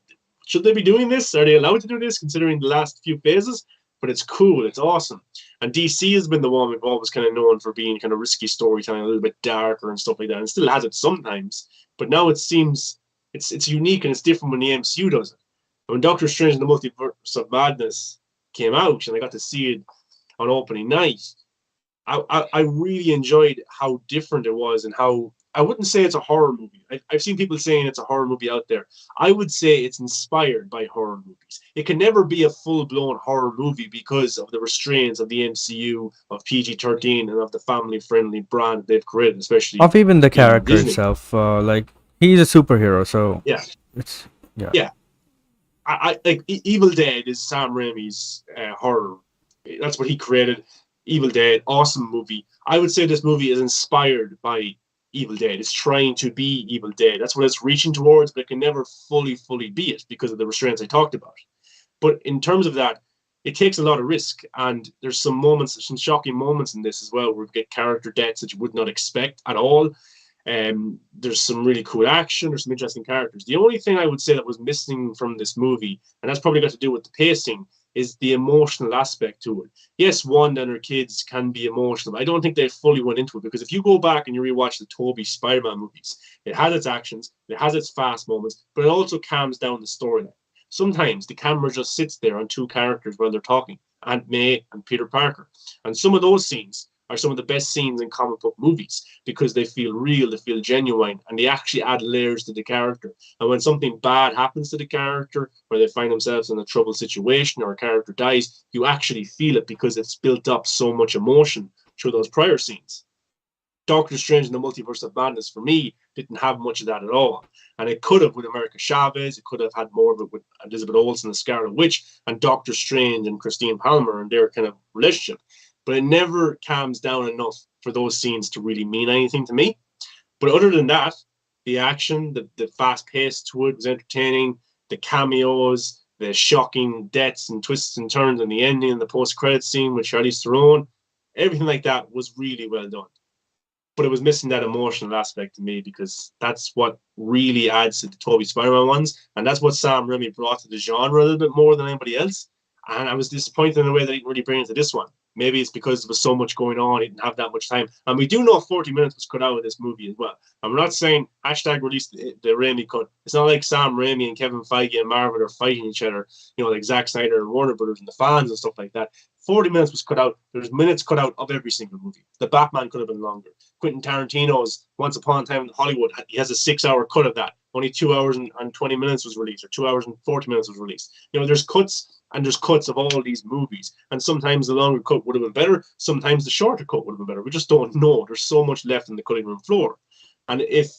should they be doing this? Are they allowed to do this, considering the last few phases? But it's cool. It's awesome. And DC has been the one we've always kind of known for being kind of risky storytelling, a little bit darker and stuff like that. And still has it sometimes. But now it seems it's unique and it's different when the MCU does it. And when Doctor Strange and the Multiverse of Madness came out and I got to see it on opening night, I really enjoyed how different it was, and how, I wouldn't say it's a horror movie. I've seen people saying it's a horror movie out there. I would say it's inspired by horror movies. It can never be a full-blown horror movie because of the restraints of the MCU, of PG-13, and of the family-friendly brand they've created, especially Of even the character Disney. itself, like he's a superhero, so Yeah, it's yeah. yeah. I like Evil Dead is Sam Raimi's horror. That's what he created. Evil Dead, awesome movie. I would say this movie is inspired by Evil Dead. It's trying to be Evil Dead. That's what it's reaching towards, but it can never fully be it because of the restraints I talked about. But in terms of that, it takes a lot of risk, and there's some moments, some shocking moments in this as well, where we get character deaths that you would not expect at all. There's some really cool action. There's some interesting characters. The only thing I would say that was missing from this movie, and that's probably got to do with the pacing, is the emotional aspect to it. Yes, Wanda and her kids can be emotional, but I don't think they fully went into it, because if you go back and you rewatch the Tobey Spider-Man movies, it has its actions, it has its fast moments, but it also calms down the storyline. Sometimes the camera just sits there on two characters while they're talking, Aunt May and Peter Parker. And some of those scenes are some of the best scenes in comic book movies, because they feel real, they feel genuine, and they actually add layers to the character. And when something bad happens to the character, or they find themselves in a troubled situation, or a character dies, you actually feel it because it's built up so much emotion through those prior scenes. Doctor Strange and the Multiverse of Madness, for me, didn't have much of that at all. And it could have with America Chavez, it could have had more of it with Elizabeth Olsen, the Scarlet Witch, and Doctor Strange and Christine Palmer and their kind of relationship. But it never calms down enough for those scenes to really mean anything to me. But other than that, the action, the fast pace to it was entertaining, the cameos, the shocking deaths and twists and turns, and the ending and the post-credit scene with Charlize Theron, everything like that was really well done. But it was missing that emotional aspect to me, because that's what really adds to the Tobey Spider-Man ones, and that's what Sam Raimi brought to the genre a little bit more than anybody else. And I was disappointed in the way that he didn't really bring it to this one. Maybe it's because there was so much going on, he didn't have that much time. And we do know 40 minutes was cut out of this movie as well. And we're not saying hashtag release the Raimi cut. It's not like Sam Raimi and Kevin Feige and Marvel are fighting each other, like Zack Snyder and Warner Brothers and the fans and stuff like that. 40 minutes was cut out. There's minutes cut out of every single movie. The Batman could have been longer. Quentin Tarantino's Once Upon a Time in Hollywood, he has a 6-hour cut of that. Only 2 hours and 20 minutes was released, or 2 hours and 40 minutes was released. There's cuts, and there's cuts of all these movies. And sometimes the longer cut would have been better. Sometimes the shorter cut would have been better. We just don't know. There's so much left in the cutting room floor. And if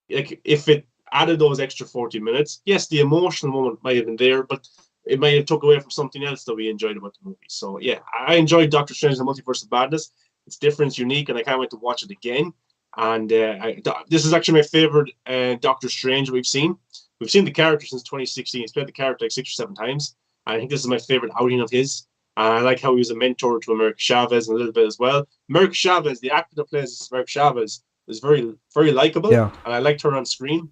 it added those extra 40 minutes, yes, the emotional moment might have been there, but it might have took away from something else that we enjoyed about the movie. So, yeah, I enjoyed Doctor Strange and the Multiverse of Madness. It's different, it's unique, and I can't wait to watch it again. And this is actually my favorite Doctor Strange we've seen. We've seen the character since 2016. He's played the character like 6 or 7 times. I think this is my favorite outing of his. And I like how he was a mentor to America Chavez a little bit as well. America Chavez, the actor that plays America Chavez, is very, very likable. Yeah. And I liked her on screen.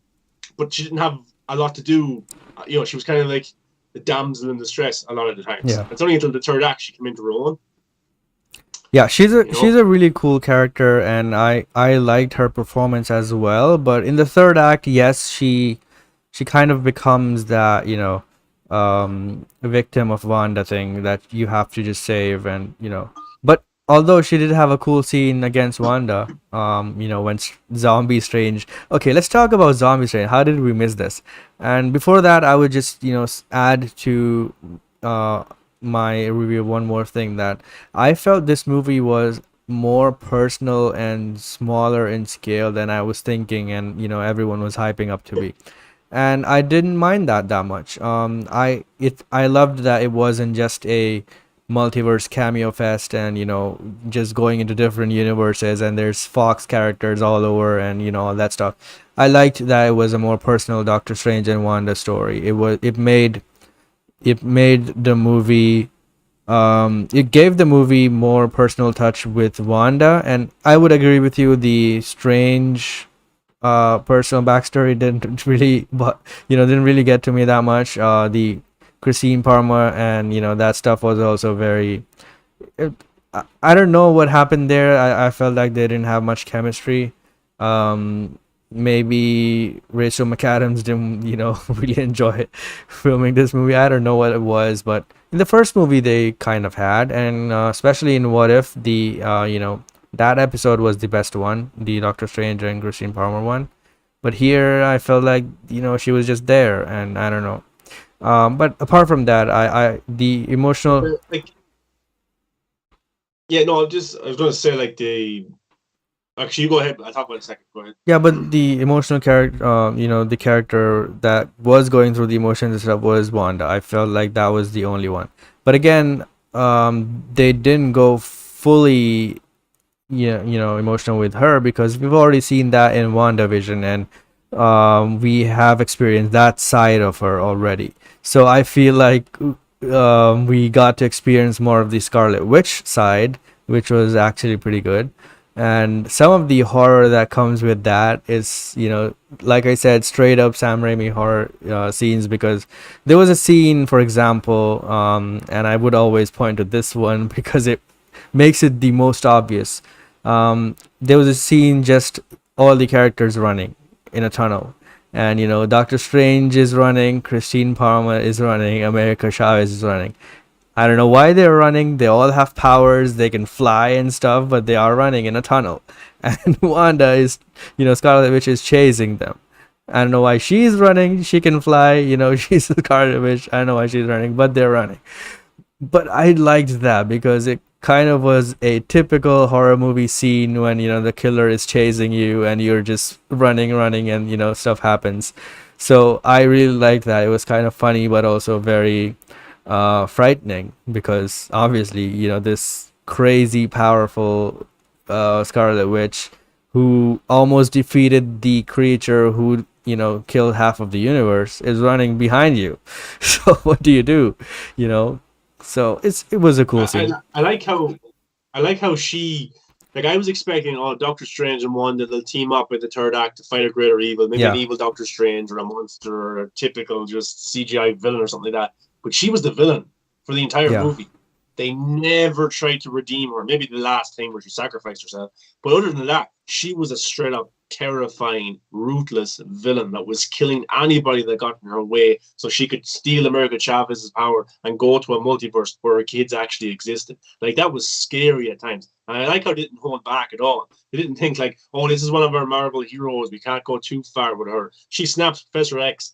But she didn't have a lot to do. She was kind of like the damsel in distress a lot of the times. Yeah. It's only until the third act she came into her own. Yeah, she's a really cool character, and I liked her performance as well. But in the third act, yes, she kind of becomes that victim of Wanda thing that you have to just save, and But although she did have a cool scene against Wanda, when Zombie Strange. Okay, let's talk about Zombie Strange. How did we miss this? And before that, I would just add to my review one more thing, that I felt this movie was more personal and smaller in scale than I was thinking, and everyone was hyping up to be. and I didn't mind that much. I loved that it wasn't just a multiverse cameo fest, and just going into different universes, and there's Fox characters all over, and all that stuff. I liked that it was a more personal Doctor Strange and Wanda story. It made the movie, it gave the movie more personal touch with Wanda, and I would agree with you. The Strange personal backstory didn't really, but didn't really get to me that much. The Christine Parma and that stuff was also very. It, I don't know what happened there. I felt like they didn't have much chemistry. Maybe Rachel McAdams didn't really enjoy filming this movie. I don't know what it was, but in the first movie they kind of had, and especially in What If, the that episode was the best one, the Doctor Strange and Christine Palmer one. But here I felt like she was just there, and I don't know. But apart from that, I the emotional. Like, yeah, no, I was gonna say like the. Actually, you go ahead. I'll talk about it in a second. Go ahead. Yeah, but the emotional character, the character that was going through the emotions and stuff was Wanda. I felt like that was the only one. But again, they didn't go fully, emotional with her, because we've already seen that in WandaVision, and we have experienced that side of her already. So I feel like we got to experience more of the Scarlet Witch side, which was actually pretty good. And some of the horror that comes with that is, like I said, straight up Sam Raimi horror scenes. Because there was a scene, for example, and I would always point to this one because it makes it the most obvious. There was a scene, just all the characters running in a tunnel, and Doctor Strange is running, Christine Palmer is running, America Chavez is running. I don't know why they're running. They all have powers. They can fly and stuff, but they are running in a tunnel. And Wanda is, Scarlet Witch is chasing them. I don't know why she's running. She can fly. She's a Scarlet Witch. I don't know why she's running, but they're running. But I liked that because it kind of was a typical horror movie scene when, the killer is chasing you and you're just running, and, stuff happens. So I really liked that. It was kind of funny, but also very frightening, because obviously this crazy powerful Scarlet Witch, who almost defeated the creature who killed half of the universe, is running behind you. So what do you do? you know so it was a cool scene. I like how she. Like I was expecting, Doctor Strange and Wanda they'll team up with the third act to fight a greater evil, maybe an Yeah, evil Doctor Strange or a monster or a typical just CGI villain or something like that. But she was the villain for the entire yeah. movie. They never tried to redeem her. Maybe the last thing where she sacrificed herself. But other than that, she was a straight up terrifying, ruthless villain that was killing anybody that got in her way so she could steal America Chavez's power and go to a multiverse where her kids actually existed. Like that was scary at times. And I like how they didn't hold back at all. They didn't think like, oh, this is one of our Marvel heroes. We can't go too far with her. She snaps Professor X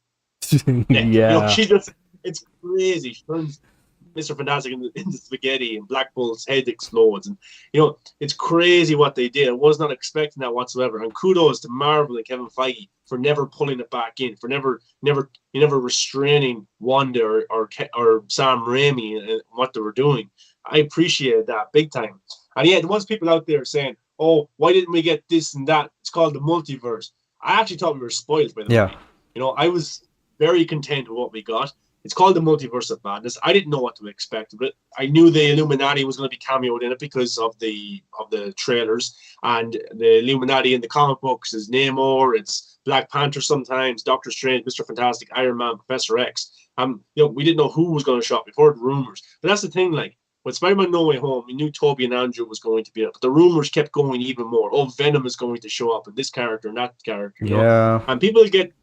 neck. Yeah. She just it's crazy. She turns Mr. Fantastic into spaghetti and Black Bolt's head explodes. And, it's crazy what they did. I was not expecting that whatsoever. And kudos to Marvel and Kevin Feige for never pulling it back in, for never restraining Wanda or Sam Raimi and what they were doing. I appreciate that big time. And yeah, there was people out there saying, oh, why didn't we get this and that? It's called the multiverse. I actually thought we were spoiled by the Yeah. movie. I was very content with what we got. It's called the Multiverse of Madness. I didn't know what to expect, but I knew the Illuminati was going to be cameoed in it because of the trailers. And the Illuminati in the comic books is Namor, it's Black Panther sometimes, Doctor Strange, Mr. Fantastic, Iron Man, Professor X. We didn't know who was going to show up. We've heard rumors, but that's the thing. Like with Spider-Man: No Way Home, we knew Toby and Andrew was going to be in it, but the rumors kept going even more. Oh, Venom is going to show up, and this character and that character. Yeah. And people get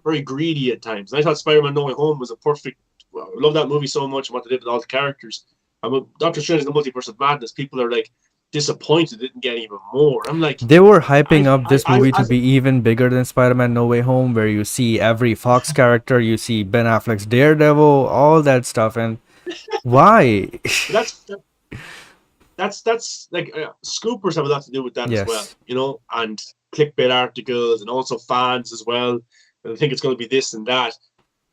very greedy at times. And I thought Spider-Man: No Way Home was a perfect. Well, I love that movie so much and what they did with all the characters. And with Doctor Strange and the Multiverse of Madness, people are like disappointed it didn't get even more. I'm like, They were hyping I, up I, this I, movie I to be even bigger than Spider-Man No Way Home, where you see every Fox character, you see Ben Affleck's Daredevil, all that stuff. And why? that's that's like scoopers have a lot to do with that as well, Yes. and clickbait articles and also fans as well. I think it's going to be this and that.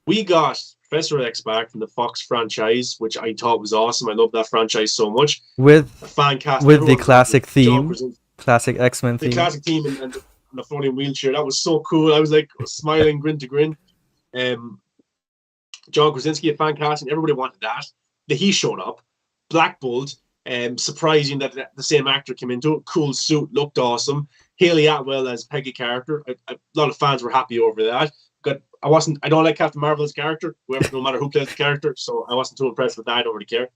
We got Professor X back from the Fox franchise, which I thought was awesome. I love that franchise so much. The fan cast, with the everyone was loving classic it. John theme, Krasinski, classic X-Men the theme. classic team, and the floating wheelchair. That was so cool. I was like smiling, grin to grin. John Krasinski, a fan casting, everybody wanted that. He showed up. Black Bolt, surprising that the same actor came into it. Cool suit, looked awesome. Haley Atwell as Peggy Carter. A lot of fans were happy over that. I don't like Captain Marvel's character, no matter who plays the character, so I wasn't too impressed with that. I don't really care.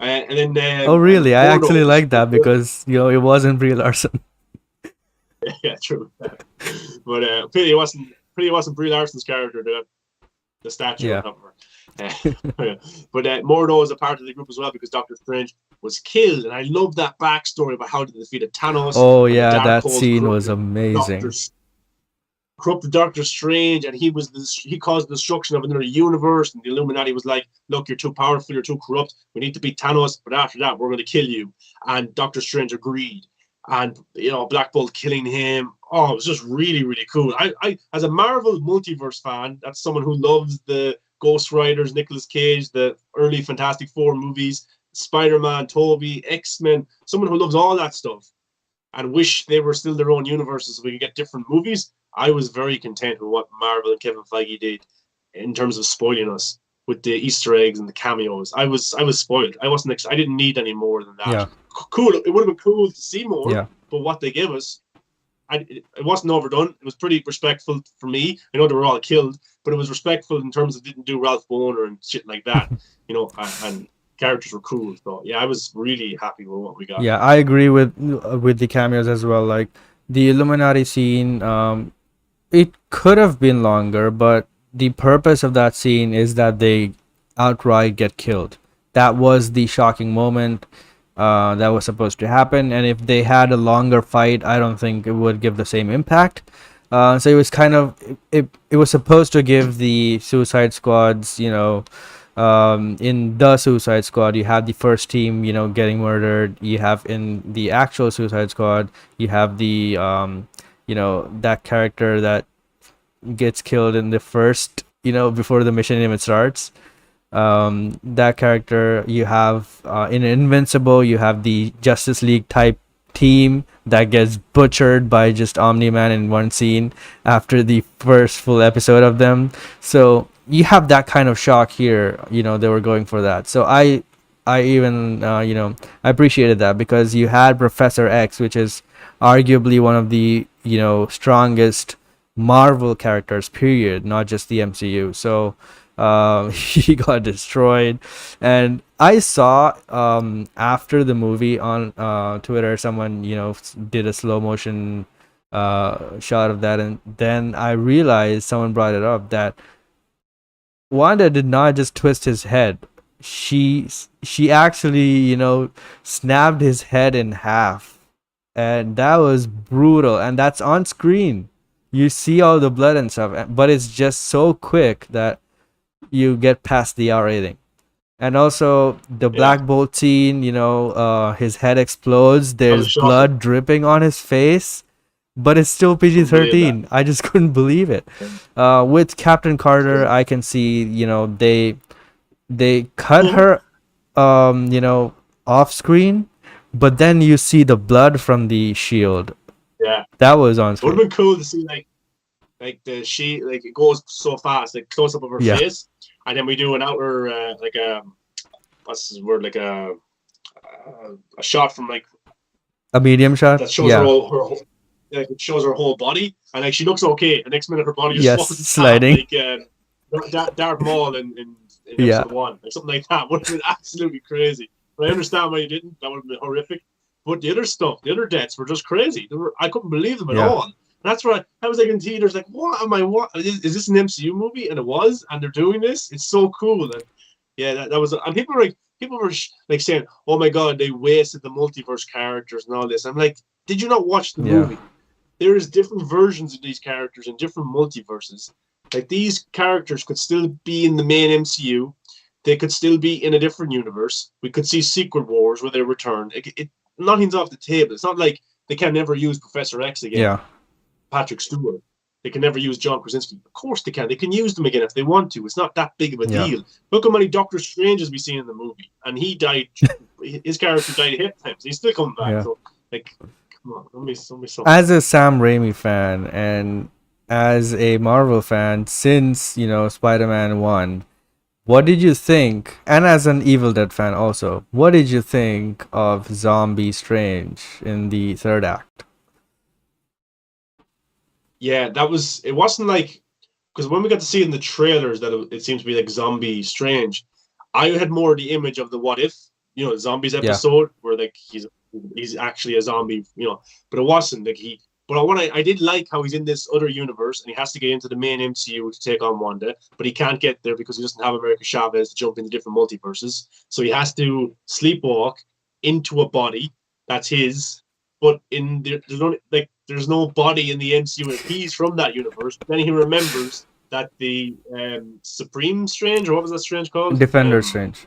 And then Oh really? I actually like that like because it wasn't Brie Larson. Yeah, true. But pity it wasn't Brie Larson's character, the statue on top of her. But Mordo is a part of the group as well because Doctor Strange was killed, and I love that backstory about how they defeated Thanos. Oh yeah, that scene was amazing. Corrupted Doctor Strange, and he caused the destruction of another universe, and the Illuminati was like, look, you're too powerful, you're too corrupt, we need to beat Thanos, but after that we're going to kill you. And Doctor Strange agreed, and Black Bolt killing him, it was just really, really cool. I as a Marvel Multiverse fan, that's someone who loves the Ghost Riders, Nicolas Cage, the early Fantastic Four movies, Spider-Man, Tobey, X-Men, someone who loves all that stuff and wish they were still their own universes so we could get different movies. I was very content with what Marvel and Kevin Feige did in terms of spoiling us with the Easter eggs and the cameos. I was spoiled. I didn't need any more than that. Yeah. Cool. It would have been cool to see more. Yeah. But what they gave us, it wasn't overdone. It was pretty respectful for me. I know they were all killed, but it was respectful in terms of didn't do Ralph Boner and shit like that. And characters were cool. So yeah, I was really happy with what we got. Yeah, I agree with the cameos as well. Like the Illuminati scene, it could have been longer, but the purpose of that scene is that they outright get killed. That was the shocking moment that was supposed to happen, and if they had a longer fight, I don't think it would give the same impact. So it was kind of it was supposed to give the Suicide Squads, in the Suicide Squad, you have the first team, getting murdered. You have in the actual Suicide Squad, you have the that character that gets killed in the first, before the mission even starts. That character, you have in Invincible, you have the Justice League type team that gets butchered by just Omni-Man in one scene after the first full episode of them. So you have that kind of shock here. They were going for that. So I even I appreciated that because you had Professor X, which is arguably one of the strongest Marvel characters, period, not just the MCU. So he got destroyed, and I saw after the movie on Twitter, someone did a slow motion shot of that, and then I realized, someone brought it up, that Wanda did not just twist his head. She actually snapped his head in half, and that was brutal, and that's on screen. You see all the blood and stuff, but it's just so quick that you get past the R rating. And also the Black Bolt scene, his head explodes, there's blood dripping on his face, but it's still PG-13. I just couldn't believe it. With Captain Carter, I can see, they cut her off screen, but then you see the blood from the shield. Yeah, that was on screen. It would have been cool to see like it goes so fast, like close up of her face, and then we do an outer what's this word, like a shot from like a medium shot that shows her whole it shows her whole body, and like she looks okay. The next minute her body just sliding like Darth Maul in episode 1, like something like that. Would have been absolutely crazy. But I understand why you didn't. That would have been horrific. But the other stuff, the other deaths were just crazy. I couldn't believe them at all. And that's why I was like in theaters, like, what is this an MCU movie? And it was, and they're doing this. It's so cool. And that was, and people were like saying, oh my god, they wasted the multiverse characters and all this. I'm like, did you not watch the movie? There is different versions of these characters in different multiverses. Like, these characters could still be in the main MCU. They could still be in a different universe. We could see Secret Wars where they return. Nothing's off the table. It's not like they can never use Professor X again. Yeah. Patrick Stewart. they can never use John Krasinski. Of course they can. They can use them again if they want to. It's not that big of a Yeah. deal. Look how many Doctor Stranges we see in the movie, and he died. His character died 8 times. He's still coming back. Yeah. So like, come on, don't be so. As a Sam Raimi fan and as a Marvel fan since, Spider-Man 1, what did you think? And as an Evil Dead fan also, what did you think of Zombie Strange in the third act? Yeah, it wasn't like, because when we got to see in the trailers that it seemed to be like Zombie Strange, I had more the image of the What If, Zombies episode where like he's actually a zombie, but it wasn't like he. But I did like how he's in this other universe and he has to get into the main MCU to take on Wanda, but he can't get there because he doesn't have America Chavez to jump into different multiverses. So he has to sleepwalk into a body that's his, but there's no body in the MCU if he's from that universe. Then he remembers that the Supreme Strange, or what was that Strange called? Defender Strange.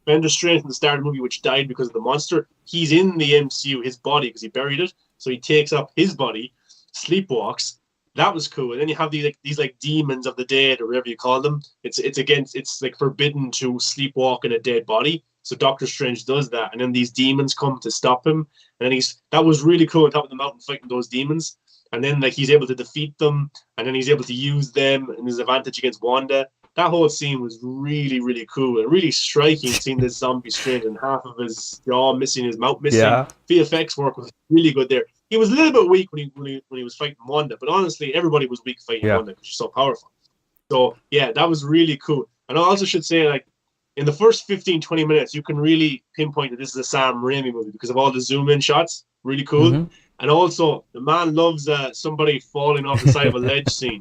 Defender Strange in the start of the movie, which died because of the monster. He's in the MCU, his body, because he buried it. So he takes up his body, sleepwalks. That was cool. And then you have these demons of the dead, or whatever you call them. It's like forbidden to sleepwalk in a dead body. So Doctor Strange does that, and then these demons come to stop him. And then that was really cool on top of the mountain fighting those demons. And then he's able to defeat them, and then he's able to use them in his advantage against Wanda. That whole scene was really, really cool and really striking, seeing this Zombie Strange and half of his jaw missing, his mouth missing. Yeah. VFX work was really good there. He was a little bit weak when he was fighting Wanda, but honestly, everybody was weak fighting Wanda because she's so powerful. So, yeah, that was really cool. And I also should say, in the first 15, 20 minutes, you can really pinpoint that this is a Sam Raimi movie because of all the zoom-in shots. Really cool. Mm-hmm. And also, the man loves somebody falling off the side of a ledge scene.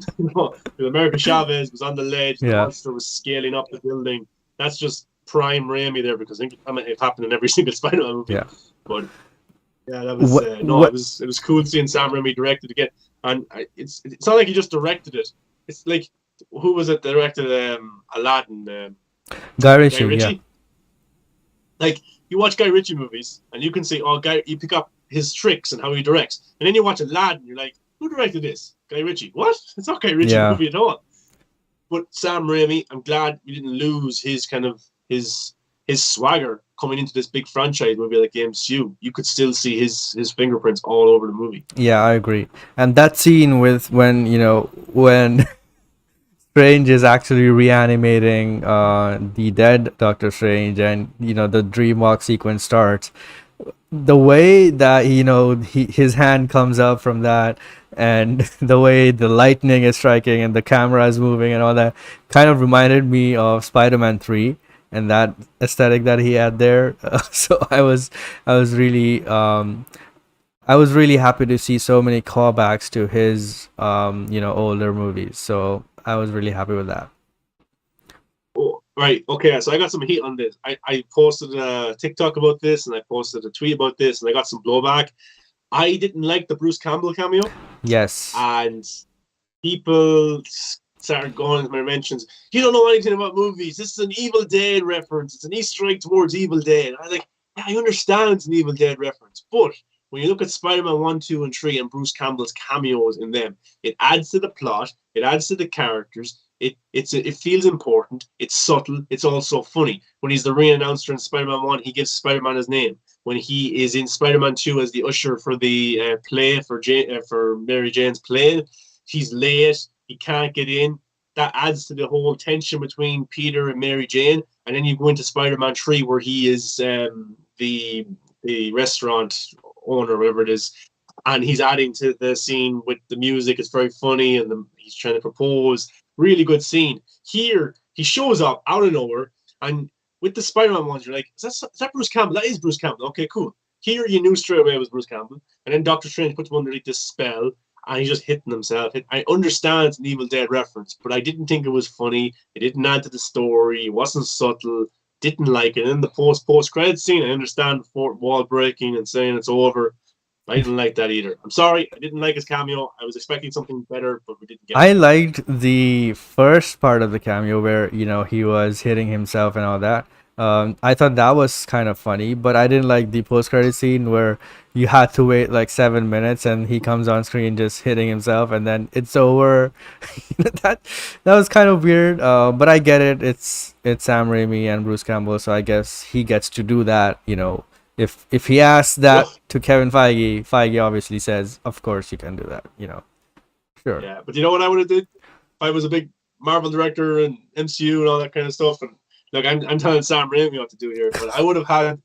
America Chavez was on the ledge. The monster was scaling up the building. That's just prime Raimi there because I think it happened in every single Spider-Man movie. Yeah. But yeah, that was it was cool seeing Sam Raimi direct it again. And it's not like he just directed it. It's like, who was it that directed Aladdin? Guy Ritchie. Yeah. You watch Guy Ritchie movies and you can see, you pick up his tricks and how he directs. And then you watch Aladdin, you're like, who directed this? Guy Ritchie. What? It's not Guy Ritchie movie at all. But Sam Raimi, I'm glad we didn't lose his kind of his swagger coming into this big franchise movie like the MCU. You could still see his fingerprints all over the movie. Yeah, I agree. And that scene with when Strange is actually reanimating the dead Doctor Strange, and the dreamwalk sequence starts. The way that his hand comes up from that, and the way the lightning is striking and the camera is moving and all that, kind of reminded me of Spider-Man 3 and that aesthetic that he had there. So I was really happy to see so many callbacks to his older movies. So I was really happy with that. Oh, right. Okay. So I got some heat on this. I posted a TikTok about this, and I posted a tweet about this, and I got some blowback. I didn't like the Bruce Campbell cameo. Yes. And people started going to my mentions. You don't know anything about movies. This is an Evil Dead reference. It's an Easter egg towards Evil Dead. And I was like, yeah, I understand it's an Evil Dead reference, but when you look at Spider-Man 1, 2, and 3 and Bruce Campbell's cameos in them, it adds to the plot, it adds to the characters, it feels important, it's subtle, it's also funny. When he's the re-announcer in Spider-Man 1, he gives Spider-Man his name. When he is in Spider-Man 2 as the usher for the play, for Mary Jane's play, he's late, he can't get in. That adds to the whole tension between Peter and Mary Jane. And then you go into Spider-Man 3 where he is the restaurant owner, whatever it is, and he's adding to the scene with the music. It's very funny, and he's trying to propose. Really good scene. Here, he shows up out of nowhere, and with the Spider-Man ones, you're like, is that Bruce Campbell? That is Bruce Campbell. Okay, cool. Here, you knew straight away it was Bruce Campbell, and then Doctor Strange puts him underneath this spell, and he's just hitting himself. I understand it's an Evil Dead reference, but I didn't think it was funny. It didn't add to the story. It wasn't subtle. Didn't like it. And in the post-credit scene, I understand the fourth wall breaking and saying it's over. I didn't like that either. I'm sorry, I didn't like his cameo. I was expecting something better, but we didn't get it. I liked the first part of the cameo where, he was hitting himself and all that. I thought that was kind of funny, but I didn't like the post credit scene where you had to wait like 7 minutes and he comes on screen just hitting himself and then it's over. that that was kind of weird. But I get it. It's Sam Raimi and Bruce Campbell, so I guess he gets to do that. If he asks Well, that to Kevin Feige, Feige obviously says, "Of course you can do that." Sure. yeah, but you know what I would have did if I was a big Marvel director and MCU and all that kind of stuff. And look, I'm telling Sam Raimi what to do here, but I would have had,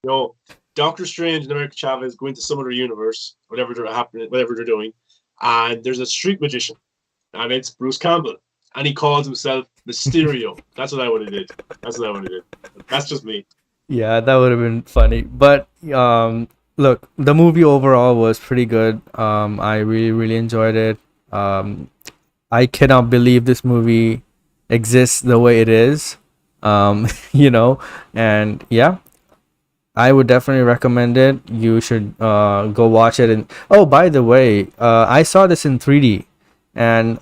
you know, Doctor Strange and America Chavez go into some other universe, whatever they're doing, and there's a street magician, and it's Bruce Campbell, and he calls himself Mysterio. That's what I would have did. That's what I would have did. That's just me. Yeah, that would have been funny. But look, the movie overall was pretty good. I really, really enjoyed it. Um, I cannot believe this movie exists the way it is. Um, you know, and yeah, I would definitely recommend it. You should go watch it. And oh, by the way, I saw this in 3D, and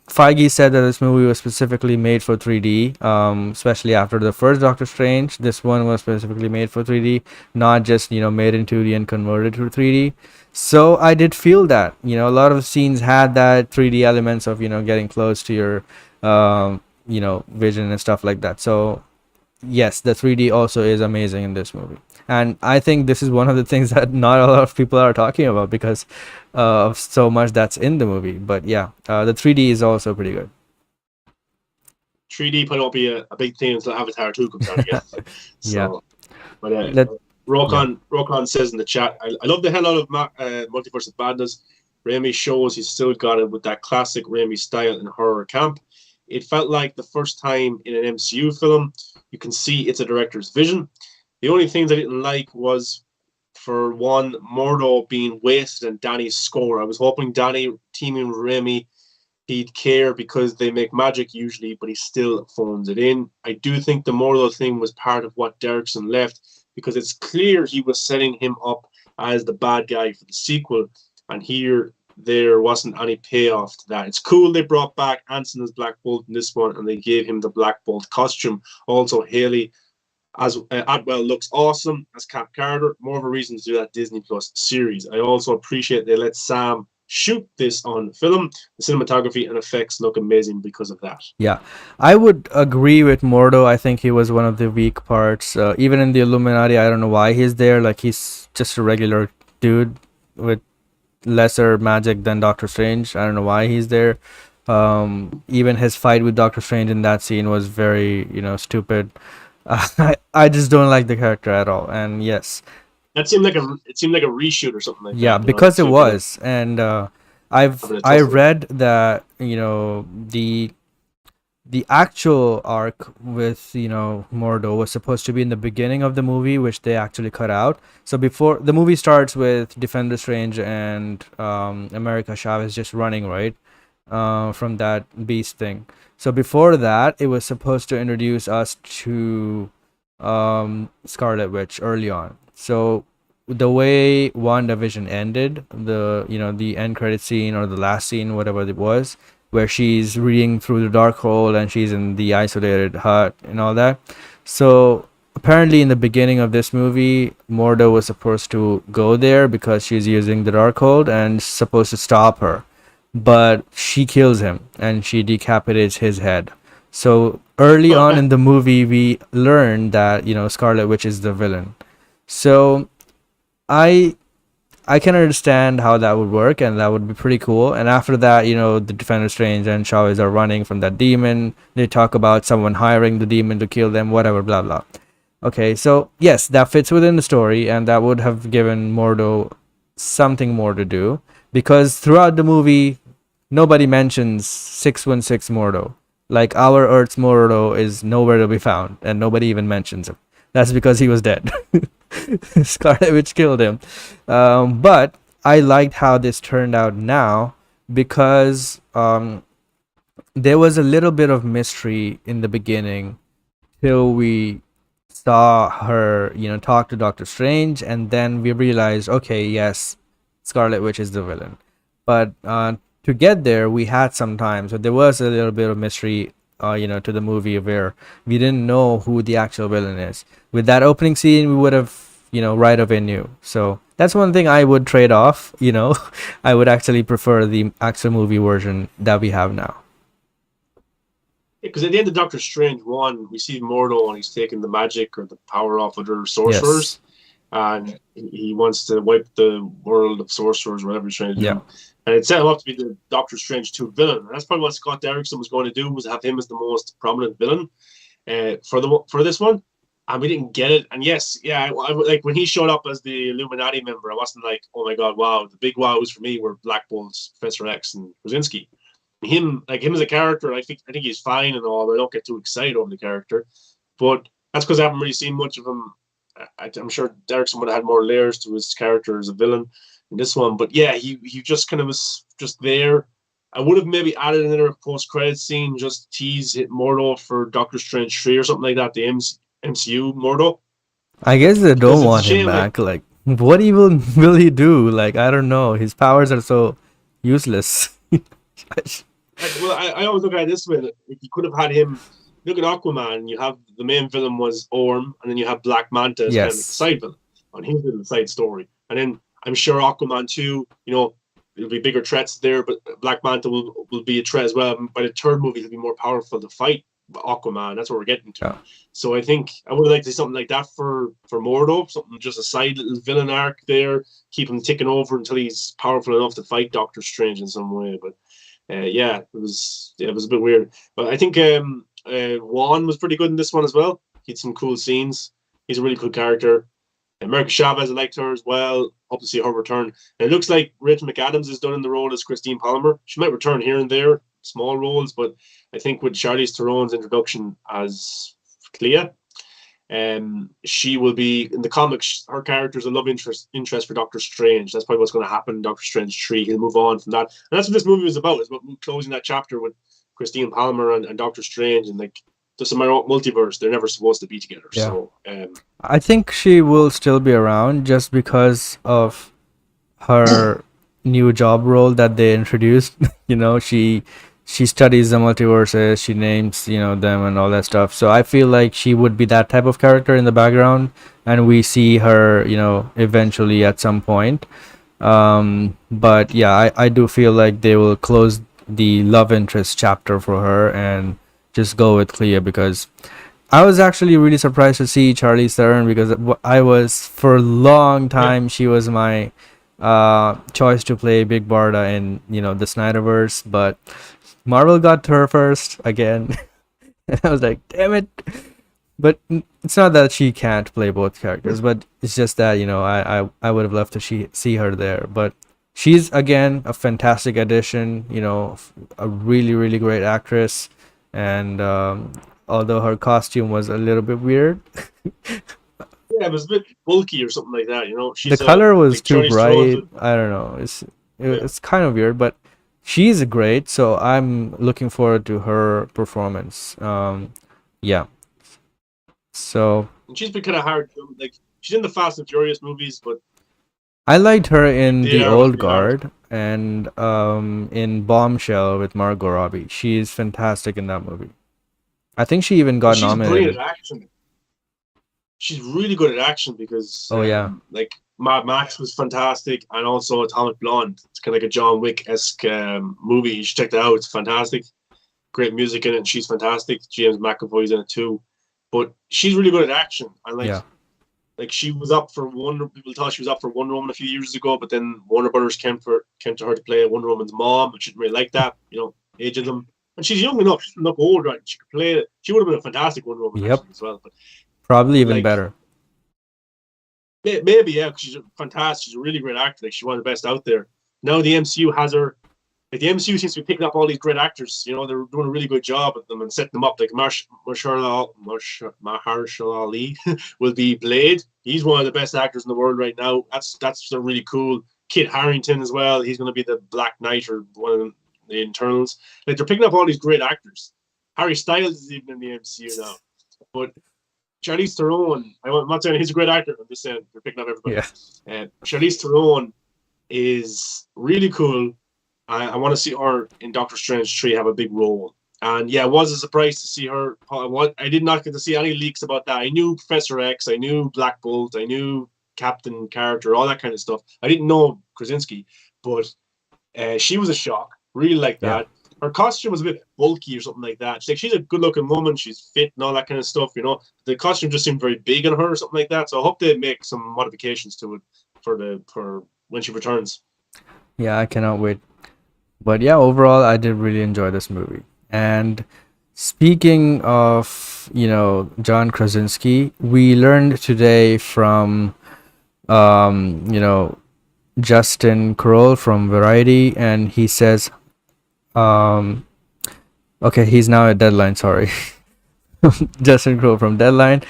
Feige said that this movie was specifically made for 3D, especially after the first Doctor Strange. This one was specifically made for 3D, not just made in 2D and converted to 3D. So I did feel that a lot of scenes had that 3D elements of getting close to your vision and stuff like that. So yes, the 3D also is amazing in this movie. And I think this is one of the things that not a lot of people are talking about because of so much that's in the movie. But yeah, the 3D is also pretty good. 3D probably won't be a big thing until Avatar 2 comes out again. Yeah. So, but Let yeah. Rokon says in the chat, I love the hell out of Multiverse of Madness. Raimi shows he's still got it with that classic Raimi style in horror camp. It felt like the first time in an MCU film, you can see it's a director's vision. The only things I didn't like was, for one, Mordo being wasted and Danny's score. I was hoping Danny teaming with Raimi, he'd care because they make magic usually, but he still phones it in. I do think the Mordo thing was part of what Derrickson left because it's clear he was setting him up as the bad guy for the sequel. And here, there wasn't any payoff to that. It's cool they brought back Anson as Black Bolt in this one and they gave him the Black Bolt costume. Also, Haley as Atwell looks awesome as Cap Carter. More of a reason to do that Disney Plus series. I also appreciate they let Sam shoot this on film. The cinematography and effects look amazing because of that. Yeah, I would agree with Mordo. I think he was one of the weak parts. Even in the Illuminati, I don't know why he's there. Like he's just a regular dude with lesser magic than Doctor Strange. I don't know why he's there. Even his fight with Doctor Strange in that scene was very, stupid. I just don't like the character at all. And yes, That seemed like a reshoot or something like yeah, that. because it was. And I read that the actual arc with Mordo was supposed to be in the beginning of the movie, which they actually cut out. So before the movie starts with Defender Strange and America Chavez just running right from that beast thing. So before that, it was supposed to introduce us to Scarlet Witch early on. So the way WandaVision ended, the end credit scene or the last scene, whatever it was, where she's reading through the dark hole and she's in the isolated hut and all that. So apparently in the beginning of this movie, Mordo was supposed to go there because she's using the dark hole and supposed to stop her. But she kills him and she decapitates his head. So early on in the movie, we learn that, Scarlet Witch is the villain. So I can understand how that would work, and that would be pretty cool. And after that, the Defender Strange and Chavez are running from that demon. They talk about someone hiring the demon to kill them, whatever, blah, blah. Okay, so yes, that fits within the story, and that would have given Mordo something more to do. Because throughout the movie, nobody mentions 616 Mordo. Like, our Earth's Mordo is nowhere to be found, and nobody even mentions him. That's because he was dead. Scarlet Witch killed him. But I liked how this turned out now because there was a little bit of mystery in the beginning till we saw her, talk to Doctor Strange, and then we realized, okay, yes, Scarlet Witch is the villain. But to get there, we had some time, so there was a little bit of mystery to the movie where we didn't know who the actual villain is. With that opening scene, we would have, right away knew. So that's one thing I would trade off. I would actually prefer the actual movie version that we have now. Because at the end of Doctor Strange 1, we see Mordo and he's taking the magic or the power off of other sorcerers. Yes. And he wants to wipe the world of sorcerers, whatever he's trying to do. Yeah. And it set him up to be the Doctor Strange 2 villain. And that's probably what Scott Derrickson was going to do, was have him as the most prominent villain for this one. And we didn't get it. And yes, like when he showed up as the Illuminati member, I wasn't like, oh my God, wow. The big wows for me were Black Bolt's Professor X and Krasinski. Him as a character, I think he's fine and all, but I don't get too excited over the character. But that's because I haven't really seen much of him. I'm sure Derrickson would have had more layers to his character as a villain in this one. But yeah, he just kind of was just there. I would have maybe added another post-credit scene, just tease hit Mordo for Doctor Strange 3 or something like that, the MCU Mordo. I guess they don't want him back. Like, what will he do? Like, I don't know. His powers are so useless. Well, I always look at it this way. If you could have had him, look at Aquaman, you have the main villain was Orm, and then you have Black Manta as kind of the side villain on his little side story. And then I'm sure Aquaman 2, there'll be bigger threats there, but Black Manta will be a threat as well. By the third movie, he'll be more powerful to fight Aquaman. That's what we're getting to. Yeah. So I think I would like to see something like that for Mordo, something just a side little villain arc there, keep him ticking over until he's powerful enough to fight Doctor Strange in some way. But it was a bit weird. But I think Juan was pretty good in this one as well. He had some cool scenes. He's a really cool character. America Chavez, I liked her as well. Hope to see her return. And it looks like Rachel McAdams is done in the role as Christine Palmer. She might return here and there, small roles, but I think with Charlize Theron's introduction as Clea, she will be in the comics. Her character is a love interest for Doctor Strange. That's probably what's going to happen in Doctor Strange 3. He'll move on from that, and that's what this movie was about. Is about closing that chapter with Christine Palmer and Doctor Strange, and like just a multiverse. They're never supposed to be together. Yeah. So I think she will still be around just because of her new job role that they introduced. She studies the multiverses, she names, them and all that stuff. So I feel like she would be that type of character in the background, and we see her, eventually at some point. But yeah, I do feel like they will close the love interest chapter for her and just go with Clea, because I was actually really surprised to see Charlize Theron, because I was, for a long time, she was my choice to play Big Barda in, the Snyderverse, but Marvel got to her first again. And I was like, damn it. But it's not that she can't play both characters, but it's just that, I would have loved to see her there. But she's, again, a fantastic addition, a really, really great actress. And although her costume was a little bit weird. Yeah, it was a bit bulky or something like that, The color was too bright. I don't know. It's kind of weird, but she's great, so I'm looking forward to her performance. Yeah. So. And she's been kind of hard. Like, she's in the Fast and Furious movies, but I liked her in The Old Guard and in Bombshell with Margot Robbie. She's fantastic in that movie. I think she even got nominated. She's brilliant at action. She's really good at action because like Mad Max was fantastic, and also Atomic Blonde. It's kind of like a John Wick-esque movie. You should check that out. It's fantastic. Great music in it, and she's fantastic. James McAvoy's in it too. But she's really good at action. And like she was up for Wonder. People thought she was up for Wonder Woman a few years ago, but then Warner Brothers came to her to play Wonder Woman's mom, but she didn't really like that. Aging them. And she's young enough. She's not old, right? She could play it. She would have been a fantastic Wonder Woman as well. But probably even better. Maybe, yeah, because she's fantastic. She's a really great actor. Like, she's one of the best out there. Now the MCU has her. Like, the MCU seems to be picking up all these great actors. They're doing a really good job at them and setting them up. Like Mahershala Ali will be Blade. He's one of the best actors in the world right now. That's really cool. Kit Harington as well. He's going to be the Black Knight or one of the Internals. Like, they're picking up all these great actors. Harry Styles is even in the MCU now. But Charlize Theron, I'm not saying he's a great actor. I'm just saying they're picking up everybody. Yeah. Charlize Theron is really cool. I want to see her in Doctor Strange 3 have a big role. And yeah, it was a surprise to see her. What I did not get to see any leaks about that. I knew Professor X, I knew Black Bolt, I knew Captain Carter, all that kind of stuff. I didn't know Krasinski, but she was a shock. Really like Yeah. that. Her costume was a bit bulky or something like that. She's a good looking woman. She's fit and all that kind of stuff. The costume just seemed very big on her or something like that. So I hope they make some modifications to it for when she returns. Yeah, I cannot wait. But yeah, overall, I did really enjoy this movie. And speaking of, John Krasinski, we learned today from, um, you know, Justin Kroll from Variety, and he says, um, okay, he's now at Deadline, sorry. Justin Kroll from Deadline.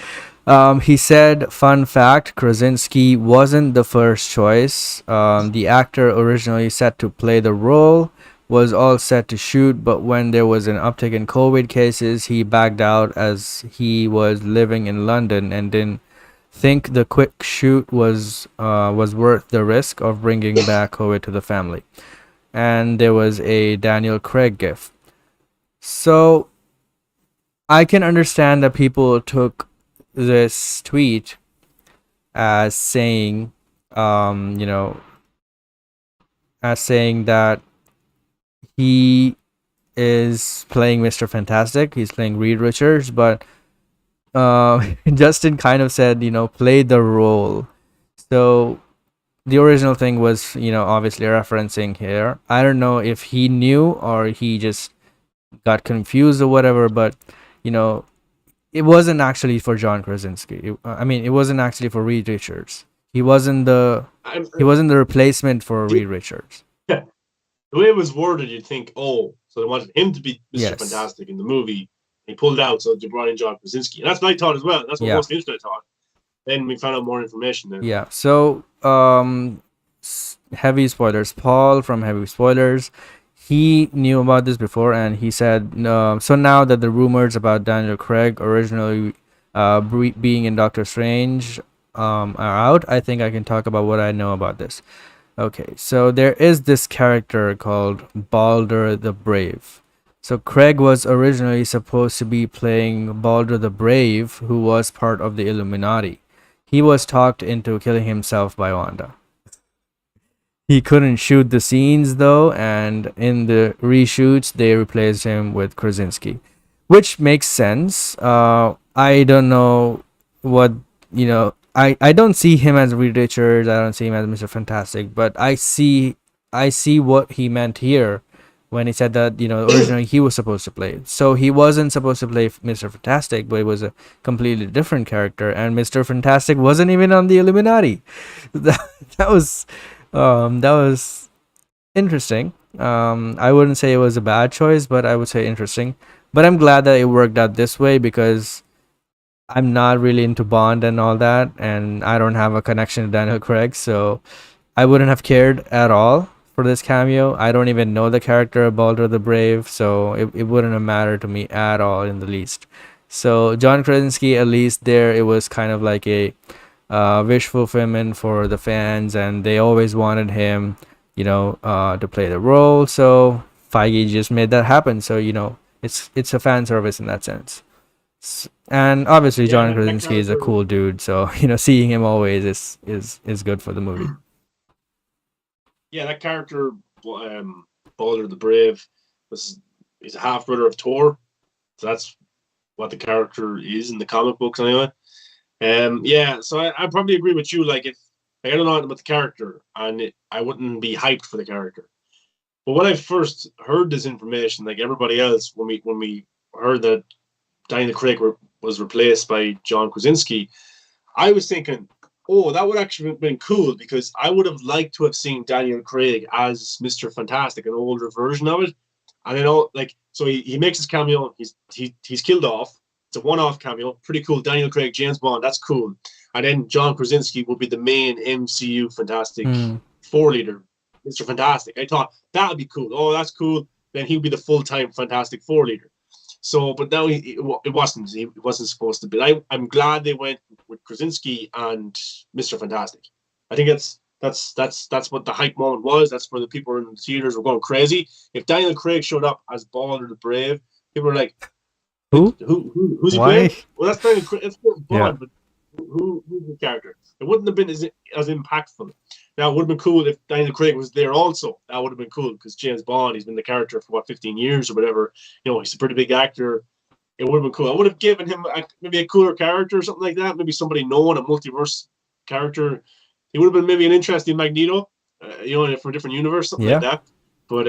He said, fun fact, Krasinski wasn't the first choice. The actor originally set to play the role was all set to shoot, but when there was an uptick in COVID cases, he backed out as he was living in London and didn't think the quick shoot was worth the risk of bringing back COVID to the family. And there was a Daniel Craig gif. So I can understand that people took this tweet as saying, um, you know, as saying that he is playing Mr. Fantastic. He's playing Reed Richards, but Justin kind of said, play the role. So the original thing was, obviously referencing here. I don't know if he knew or he just got confused or whatever, but you know, it wasn't actually for John Krasinski. It wasn't actually for Reed Richards. He wasn't the I'm, he wasn't the replacement for the Reed Richards. way it was worded, you'd think, oh, so they wanted him to be Mr. Yes. Fantastic in the movie. He pulled out, so they brought in John Krasinski. And that's what I thought as well. That's what Yeah. most of the internet thought. Then we found out more information then. Yeah. So, heavy spoilers. Paul from Heavy Spoilers, he knew about this before, and he said, so now that the rumors about Daniel Craig originally being in Doctor Strange are out, I think I can talk about what I know about this. Okay, so there is this character called Balder the Brave. So Craig was originally supposed to be playing Balder the Brave, who was part of the Illuminati. He was talked into killing himself by Wanda. He couldn't shoot the scenes though, and in the reshoots, they replaced him with Krasinski, which makes sense. I don't know what I don't see him as Reed Richards. I don't see him as Mr. Fantastic, but I see what he meant here when he said that originally he was supposed to play. So he wasn't supposed to play Mr. Fantastic, but it was a completely different character, and Mr. Fantastic wasn't even on the Illuminati. That was interesting. I wouldn't say it was a bad choice, but I would say interesting. But I'm glad that it worked out this way because I'm not really into Bond and all that, and I don't have a connection to Daniel Craig, so I wouldn't have cared at all for this cameo. I don't even know the character of Balder the Brave, so it wouldn't have mattered to me at all in the least. So John Krasinski, at least there, it was kind of like a wish fulfillment for the fans, and they always wanted him, to play the role. So Feige just made that happen. So it's a fan service in that sense. And obviously Yeah, John that Krasinski is a character, cool dude, so seeing him always is good for the movie. yeah, that character, Balder the Brave, was he's a half brother of Thor. So that's what the character is in the comic books anyway. Yeah, so I probably agree with you. Like, if like, I don't know about the character, and I wouldn't be hyped for the character. But when I first heard this information, like everybody else, when we heard that Daniel Craig was replaced by John Krasinski, I was thinking, oh, that would actually have been cool because I would have liked to have seen Daniel Craig as Mr. Fantastic, an older version of it. And then so he makes his cameo, he's killed off. It's a one-off cameo, pretty cool. Daniel Craig, James Bond, that's cool. And then John Krasinski will be the main MCU Fantastic Hmm. Four leader, Mr. Fantastic. I thought that would be cool. Oh, that's cool. Then he'll be the full-time Fantastic Four leader. So, but now it wasn't. It wasn't supposed to be. I'm glad they went with Krasinski and Mr. Fantastic. I think that's what the hype moment was. That's where the people in the theaters were going crazy. If Daniel Craig showed up as Balder the Brave, People were like, Who? who's he Why? playing? Well, that's Daniel Craig. It's Yeah. Bond, but who's the character? It wouldn't have been as impactful. Now, it would have been cool if Daniel Craig was there also. That would have been cool because James Bond, he's been the character for what 15 years or whatever. You know, he's a pretty big actor. It would have been cool. I would have given him maybe a cooler character or something like that. Maybe somebody known, a multiverse character. He would have been maybe an interesting Magneto, you know, for a different universe, something like Yeah. that. But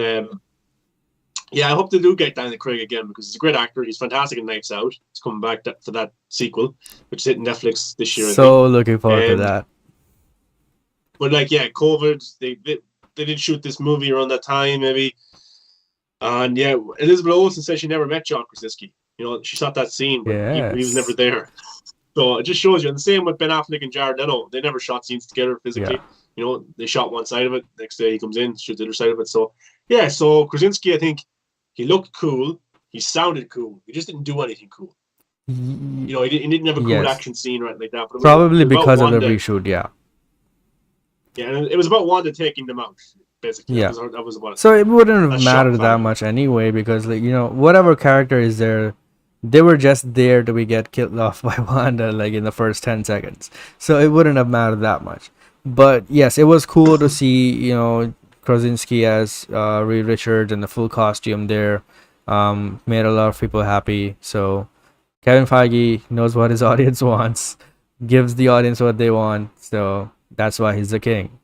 yeah, I hope they do get Daniel Craig again because he's a great actor. He's fantastic in Knives Out. He's coming back for that sequel, which is hitting Netflix this year. So looking forward to Um, that. but like, yeah, COVID. They did shoot this movie around that time, maybe. And yeah, Elizabeth Olsen said she never met John Krasinski. You know, she shot that scene, but he was never Yes. there. So it just shows you. And the same with Ben Affleck and Jared Leto. They never shot scenes together physically. Yeah. You know, they shot one side of it. Next day he comes in, shoots the other side of it. So yeah, so Krasinski, I think he looked cool. He sounded cool. He just didn't do anything cool. You know, he didn't have a cool Yes. action scene right like that. But Probably it was because of the Wanda. reshoot, yeah. Yeah, and it was about Wanda taking them out, basically. Yeah. That was about it. So it wouldn't have That's mattered shock that value. much anyway, because like, you know, whatever character is there, they were just there to be get killed off by Wanda like in the first 10 seconds. So it wouldn't have mattered that much. But yes, it was cool to see, you know, Krasinski as Reed Richards in the full costume there. Made a lot of people happy. So Kevin Feige knows what his audience wants, gives the audience what they want. So that's why he's the king.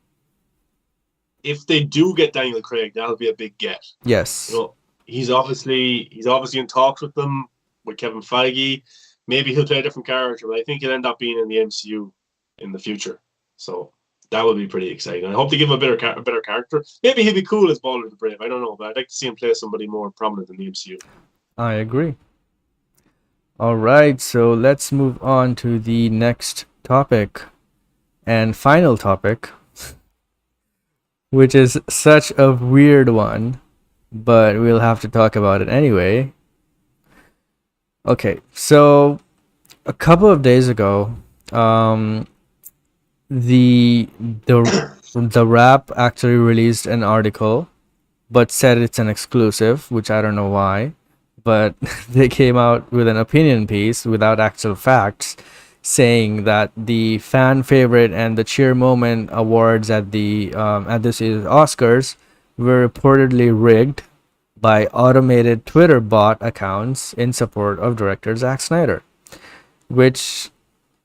If they do get Daniel Craig, that'll be a big get. Yes. You know, he's obviously in talks with them, with Kevin Feige. Maybe he'll play a different character, but I think he'll end up being in the MCU in the future. So that would be pretty exciting. I hope they give him a better character. Maybe he'll be cool as Balder the Brave. I don't know, but I'd like to see him play somebody more prominent in the MCU. I agree. All right, so let's move on to the next topic and final topic, which is such a weird one, but we'll have to talk about it anyway. Okay, so a couple of days ago, the the Wrap actually released an article, but said it's an exclusive, which I don't know why. But they came out with an opinion piece without actual facts, saying that the fan favorite and the cheer moment awards at this year's Oscars were reportedly rigged by automated Twitter bot accounts in support of director Zack Snyder, which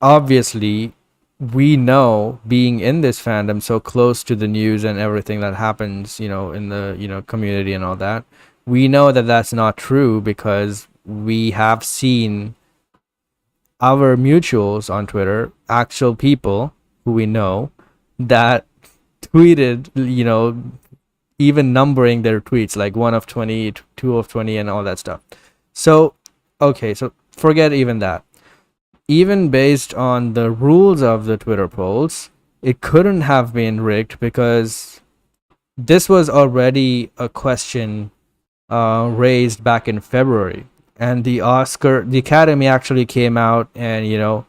obviously we know, being in this fandom so close to the news and everything that happens, you know, in the, you know, community and all that, we know that that's not true because we have seen our mutuals on Twitter, actual people who we know that tweeted, you know, even numbering their tweets like 1 of 20, 2 of 20 and all that stuff. So okay, so forget even that. Even based on the rules of the Twitter polls, it couldn't have been rigged because this was already a question raised back in February, and the Academy actually came out and, you know,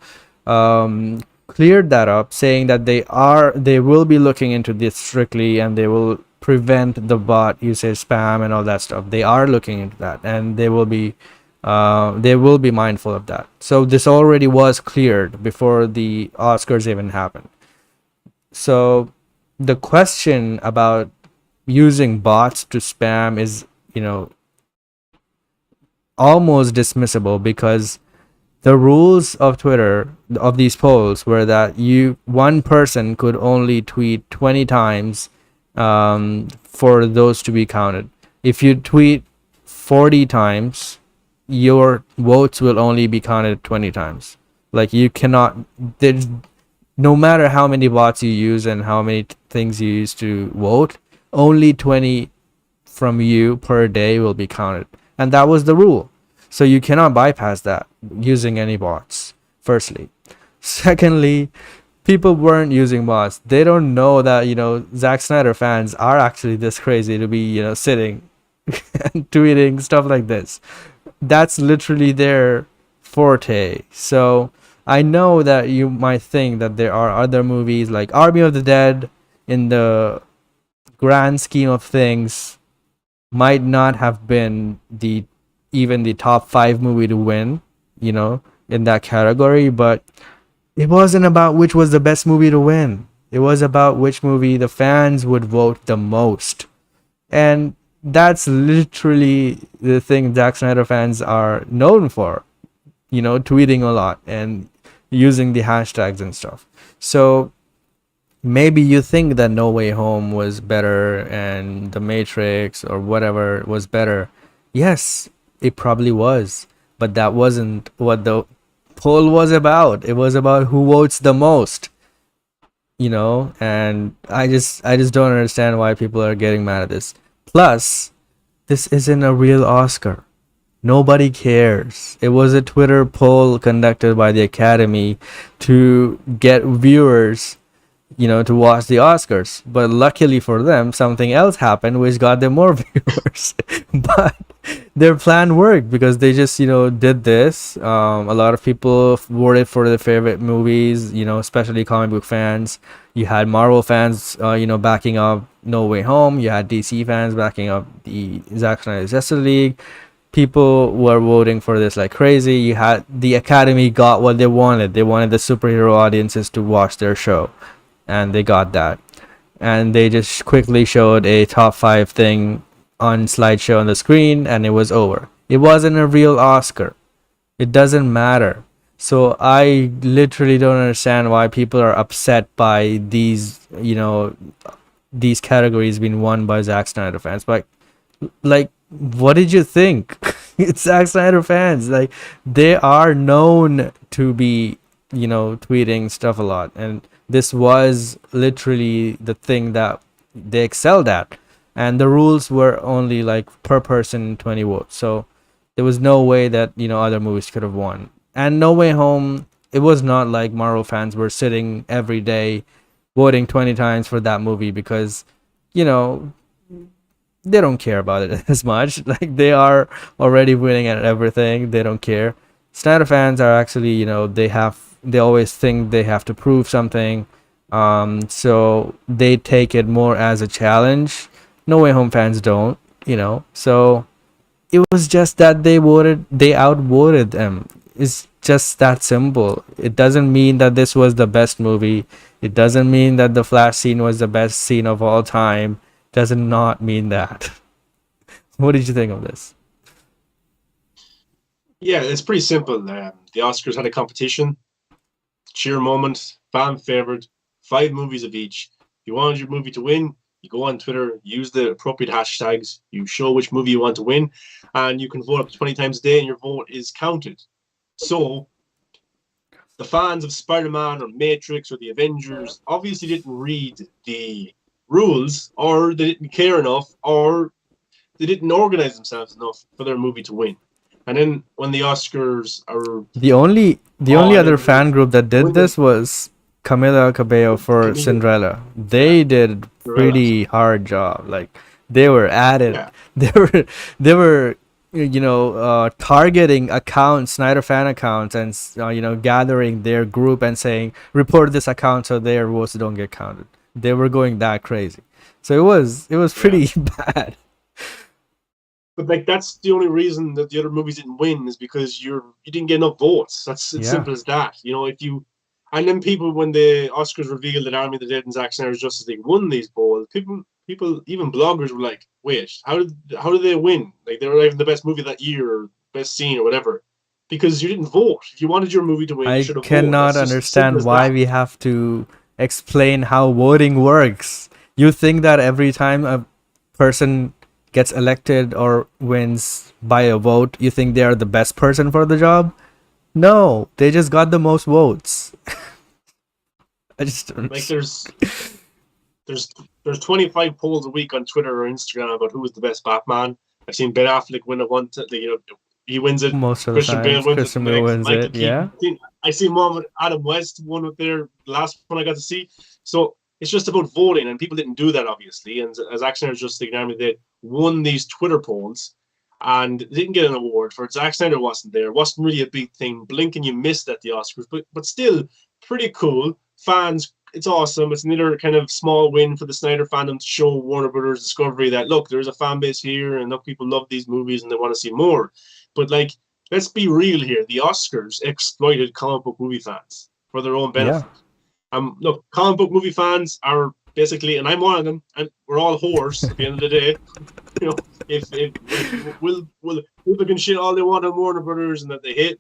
cleared that up, saying that they will be looking into this strictly and they will prevent the bot usage, spam, and all that stuff. They are looking into that, and they will be mindful of that. So this already was cleared before the Oscars even happened. So the question about using bots to spam is, you know, almost dismissible because the rules of Twitter of these polls were that one person could only tweet 20 times for those to be counted. If you tweet 40 times, your votes will only be counted 20 times. Like, you cannot, there's, no matter how many bots you use and how many things you use to vote, only 20 from you per day will be counted. And that was the rule. So you cannot bypass that using any bots, firstly. Secondly, people weren't using bots. They don't know that, you know, Zack Snyder fans are actually this crazy to be, you know, sitting and tweeting stuff like this. That's literally their forte. So I know that you might think that there are other movies like Army of the Dead, in the grand scheme of things, might not have been the even the top 5 movie to win, you know, in that category. But it wasn't about which was the best movie to win. It was about which movie the fans would vote the most. And that's literally the thing Zack Snyder fans are known for, you know, tweeting a lot and using the hashtags and stuff. So maybe you think that No Way Home was better and The Matrix or whatever was better. Yes, it probably was, but that wasn't what the poll was about. It was about who votes the most, you know, and I just don't understand why people are getting mad at this. Plus, this isn't a real Oscar. Nobody cares. It was a Twitter poll conducted by the Academy to get viewers, you know, to watch the Oscars. But luckily for them, something else happened which got them more viewers. But their plan worked because they just, you know, did this. A lot of people voted for their favorite movies, you know, especially comic book fans. You had Marvel fans, you know, backing up No Way Home. You had DC fans backing up the Zack Snyder Justice League. People were voting for this like crazy. You had the Academy got what they wanted. They wanted the superhero audiences to watch their show, and they got that. And they just quickly showed a top 5 thing on slideshow on the screen, and it was over. It wasn't a real Oscar. It doesn't matter. So I literally don't understand why people are upset by these, you know, these categories being won by Zack Snyder fans. But like, what did you think? It's Zack Snyder fans. Like, they are known to be, you know, tweeting stuff a lot, and this was literally the thing that they excelled at. And the rules were only like per person 20 votes, so there was no way that, you know, other movies could have won. And No Way Home, it was not like Marvel fans were sitting every day voting 20 times for that movie, because, you know, they don't care about it as much. Like, they are already winning at everything. They don't care. Snyder fans are actually, you know, they always think they have to prove something. So they take it more as a challenge. No Way Home fans don't, you know. So it was just that they outvoted them. It's just that simple. It doesn't mean that this was the best movie. It doesn't mean that the Flash scene was the best scene of all time. Does not mean that. What did you think of this? Yeah, it's pretty simple. The Oscars had a competition, cheer moment, fan favorite, 5 movies of each. If you wanted your movie to win, you go on Twitter, use the appropriate hashtags, you show which movie you want to win, and you can vote up to 20 times a day, and your vote is counted. So the fans of Spider-Man or Matrix or the Avengers obviously didn't read the rules, or they didn't care enough, or they didn't organize themselves enough for their movie to win. And then when the Oscars are The only on other and fan group that did women, this was Camila Cabello for Camille, Cinderella. yeah, They did Cinderella. pretty hard job. Like, they were at it. Yeah, They were you know, targeting accounts, Snyder fan accounts, and you know, gathering their group and saying report this account so their votes don't get counted. They were going that crazy. So it was yeah. pretty bad. But like that's the only reason that the other movies didn't win is because you didn't get enough votes. That's it's Yeah. simple as that. You know, if you and then people when the Oscars revealed that Army of the Dead and Zack Snyder's Justice League won these polls, people even bloggers were like, wait, how did they win? Like they were even the best movie that year or best scene or whatever. Because you didn't vote. If you wanted your movie to win, you I should have voted. cannot That's just as simple understand as why that. we have to explain how voting works. You think that every time a person gets elected or wins by a vote, you think they are the best person for the job? No, they just got the most votes. I just don't Like understand. there's there's 25 polls a week on Twitter or Instagram about who is the best Batman. I've seen Ben Affleck win it one, you know, he wins it. Most of the Christian Bale times, wins it the Christian Bale next. wins Michael it. Keaton. Yeah. I seen one with Adam West won with their last one I got to see. So it's just about voting, and people didn't do that obviously. And as Zack Snyder's Justice League Army, they won these Twitter polls and didn't get an award for it. Zack Snyder wasn't there. It wasn't really a big thing. Blink and you missed at the Oscars, but still pretty cool. Fans, it's awesome. It's another kind of small win for the Snyder fandom to show Warner Brothers Discovery that look, there's a fan base here, and look, people love these movies and they want to see more. But like, let's be real here. The Oscars exploited comic book movie fans for their own Yeah. benefit. Look, comic book movie fans are basically, and I'm one of them, and we're all whores at the end of the day. You know, if will people can shit all they want on Warner Brothers and that they hate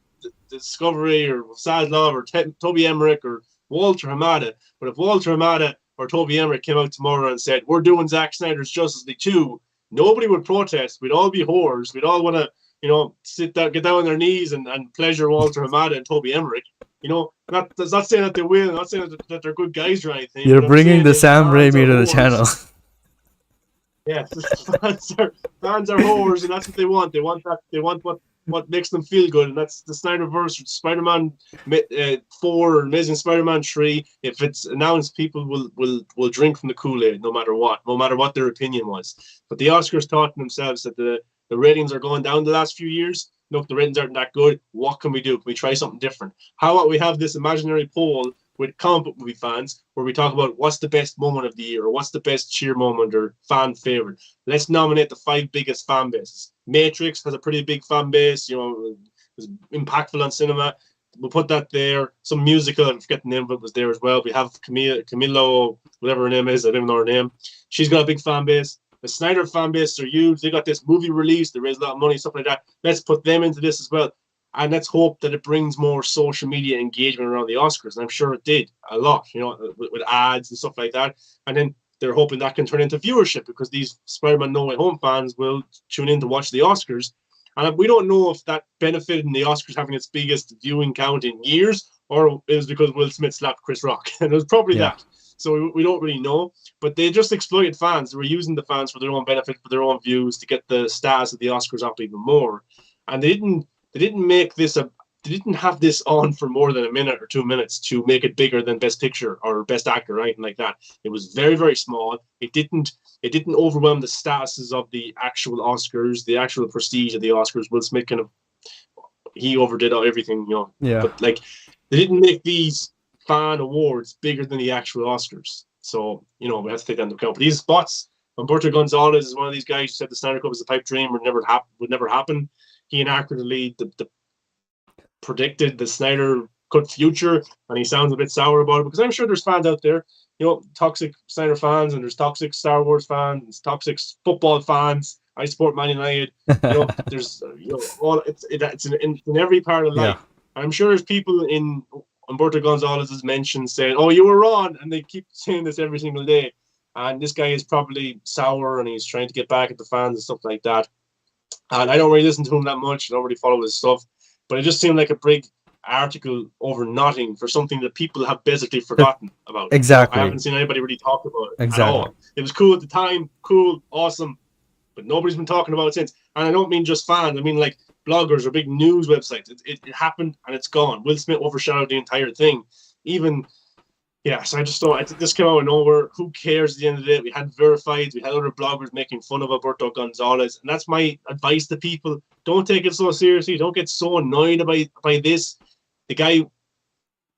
Discovery or Sadlov or Toby Emmerich or Walter Hamada, but if Walter Hamada or Toby Emmerich came out tomorrow and said we're doing Zack Snyder's Justice League 2, nobody would protest. We'd all be whores. We'd all want to, you know, sit down, get down on their knees and pleasure Walter Hamada and Toby Emmerich. You know, that's not saying that they will, not saying that they're good guys or anything. You're bringing the Sam Raimi to the channel. Yeah, fans are whores, and that's what they want. They want that. They want what makes them feel good, and that's the Snyderverse, Spider-Man 4 or Amazing Spider-Man 3. If it's announced, people will drink from the Kool-Aid no matter what their opinion was. But the Oscars thought to themselves that the ratings are going down the last few years. Look, the ratings aren't that good. What can we do? Can we try something different? How about we have this imaginary poll with comic book movie fans where we talk about what's the best moment of the year or what's the best cheer moment or fan favorite. Let's nominate the 5 biggest fan bases. Matrix has a pretty big fan base, you know, it was impactful on cinema. We'll put that there. Some musical, I forget the name of it, was there as well. We have Camilo, whatever her name is, I don't even know her name. She's got a big fan base. The Snyder fan base are huge. They got this movie release. They raised a lot of money, stuff like that. Let's put them into this as well. And let's hope that it brings more social media engagement around the Oscars. And I'm sure it did a lot, you know, with ads and stuff like that. And then they're hoping that can turn into viewership because these Spider-Man No Way Home fans will tune in to watch the Oscars. And we don't know if that benefited in the Oscars having its biggest viewing count in years or it was because Will Smith slapped Chris Rock. And it was probably that. So we don't really know. But they just exploited fans. They were using the fans for their own benefit, for their own views, to get the stars of the Oscars up even more. And they didn't make this they didn't have this on for more than a minute or 2 minutes to make it bigger than Best Picture or Best Actor or anything like that. It was very, very small. It didn't overwhelm the statuses of the actual Oscars, the actual prestige of the Oscars. Will Smith he overdid everything, you know. Yeah. But like, they didn't make these fan awards bigger than the actual Oscars. So, you know, we have to take that into account. But these spots, Humberto Gonzalez is one of these guys who said the Snyder Cut was a pipe dream or would never happen. He inaccurately predicted the Snyder Cut future, and he sounds a bit sour about it because I'm sure there's fans out there, you know, toxic Snyder fans, and there's toxic Star Wars fans, and toxic football fans. I support Man United. You know, there's all it's in every part of life. Yeah. I'm sure there's people in Humberto Gonzalez's mentions saying, "Oh, you were wrong," and they keep saying this every single day. And this guy is probably sour, and he's trying to get back at the fans and stuff like that. And I don't really listen to him that much. I don't really follow his stuff. But it just seemed like a big article over nothing for something that people have basically forgotten about. Exactly. I haven't seen anybody really talk about it at all. It was cool at the time, cool, awesome, but nobody's been talking about it since. And I don't mean just fans. I mean like bloggers or big news websites. It happened and it's gone. Will Smith overshadowed the entire thing. So I just thought this came out of nowhere. Who cares at the end of the day? We had verifieds, we had other bloggers making fun of Humberto Gonzalez. And that's my advice to people. Don't take it so seriously. Don't get so annoyed by this. The guy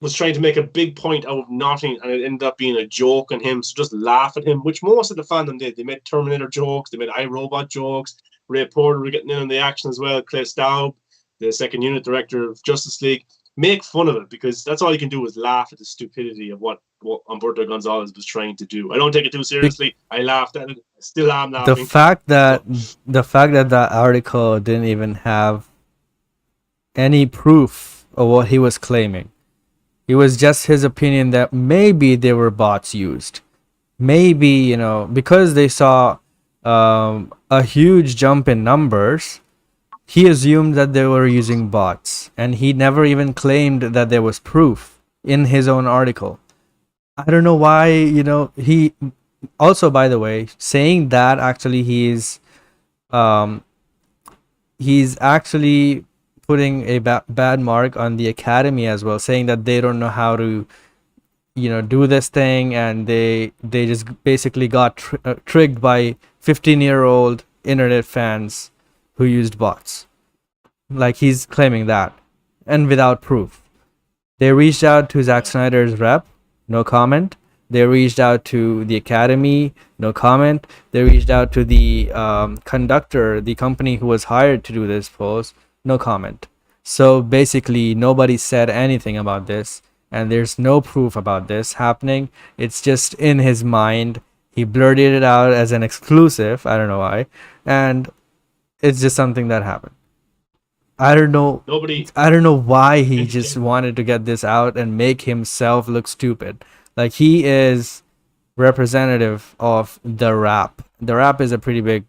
was trying to make a big point out of nothing and it ended up being a joke on him. So just laugh at him, which most of the fandom did. They made Terminator jokes, they made iRobot jokes. Ray Porter were getting in on the action as well. Clay Staub, the second unit director of Justice League. Make fun of it because that's all you can do is laugh at the stupidity of what Humberto Gonzalez was trying to do. I don't take it too seriously. I laughed at it. I still am laughing. The fact that that article didn't even have any proof of what he was claiming. It was just his opinion that maybe there were bots used. Maybe, you know, because they saw a huge jump in numbers, he assumed that they were using bots, and he never even claimed that there was proof in his own article. I don't know why, you know, he also, by the way, saying that actually he's actually putting a bad mark on the Academy as well, saying that they don't know how to, you know, do this thing, and they just basically got tricked by 15-year-old internet fans who used bots. Like, he's claiming that, and without proof. They reached out to Zack Snyder's rep, no comment. They reached out to the Academy, no comment. They reached out to the conductor, the company who was hired to do this post, no comment. So basically, nobody said anything about this, and there's no proof about this happening. It's just in his mind. He blurted it out as an exclusive. I don't know why. And it's just something that happened. I don't know. Nobody. I don't know why he And just wanted to get this out and make himself look stupid. Like he is representative of the rap. The rap is a pretty big,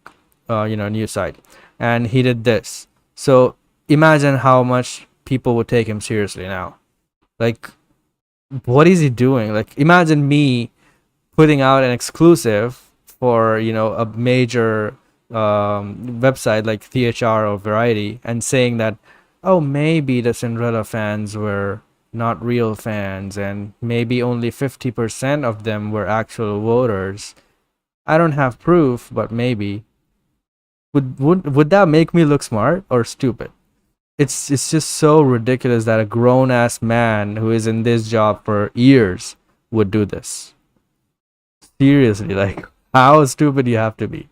news site, and he did this. So imagine how much people would take him seriously now. Like, what is he doing? Like, imagine me putting out an exclusive for a major website like THR or Variety and saying that, oh, maybe the Cinderella fans were not real fans and maybe only 50% of them were actual voters. I don't have proof, but maybe. Would that make me look smart or stupid? It's just so ridiculous that a grown ass man who is in this job for years would do this. Seriously, like how stupid you have to be.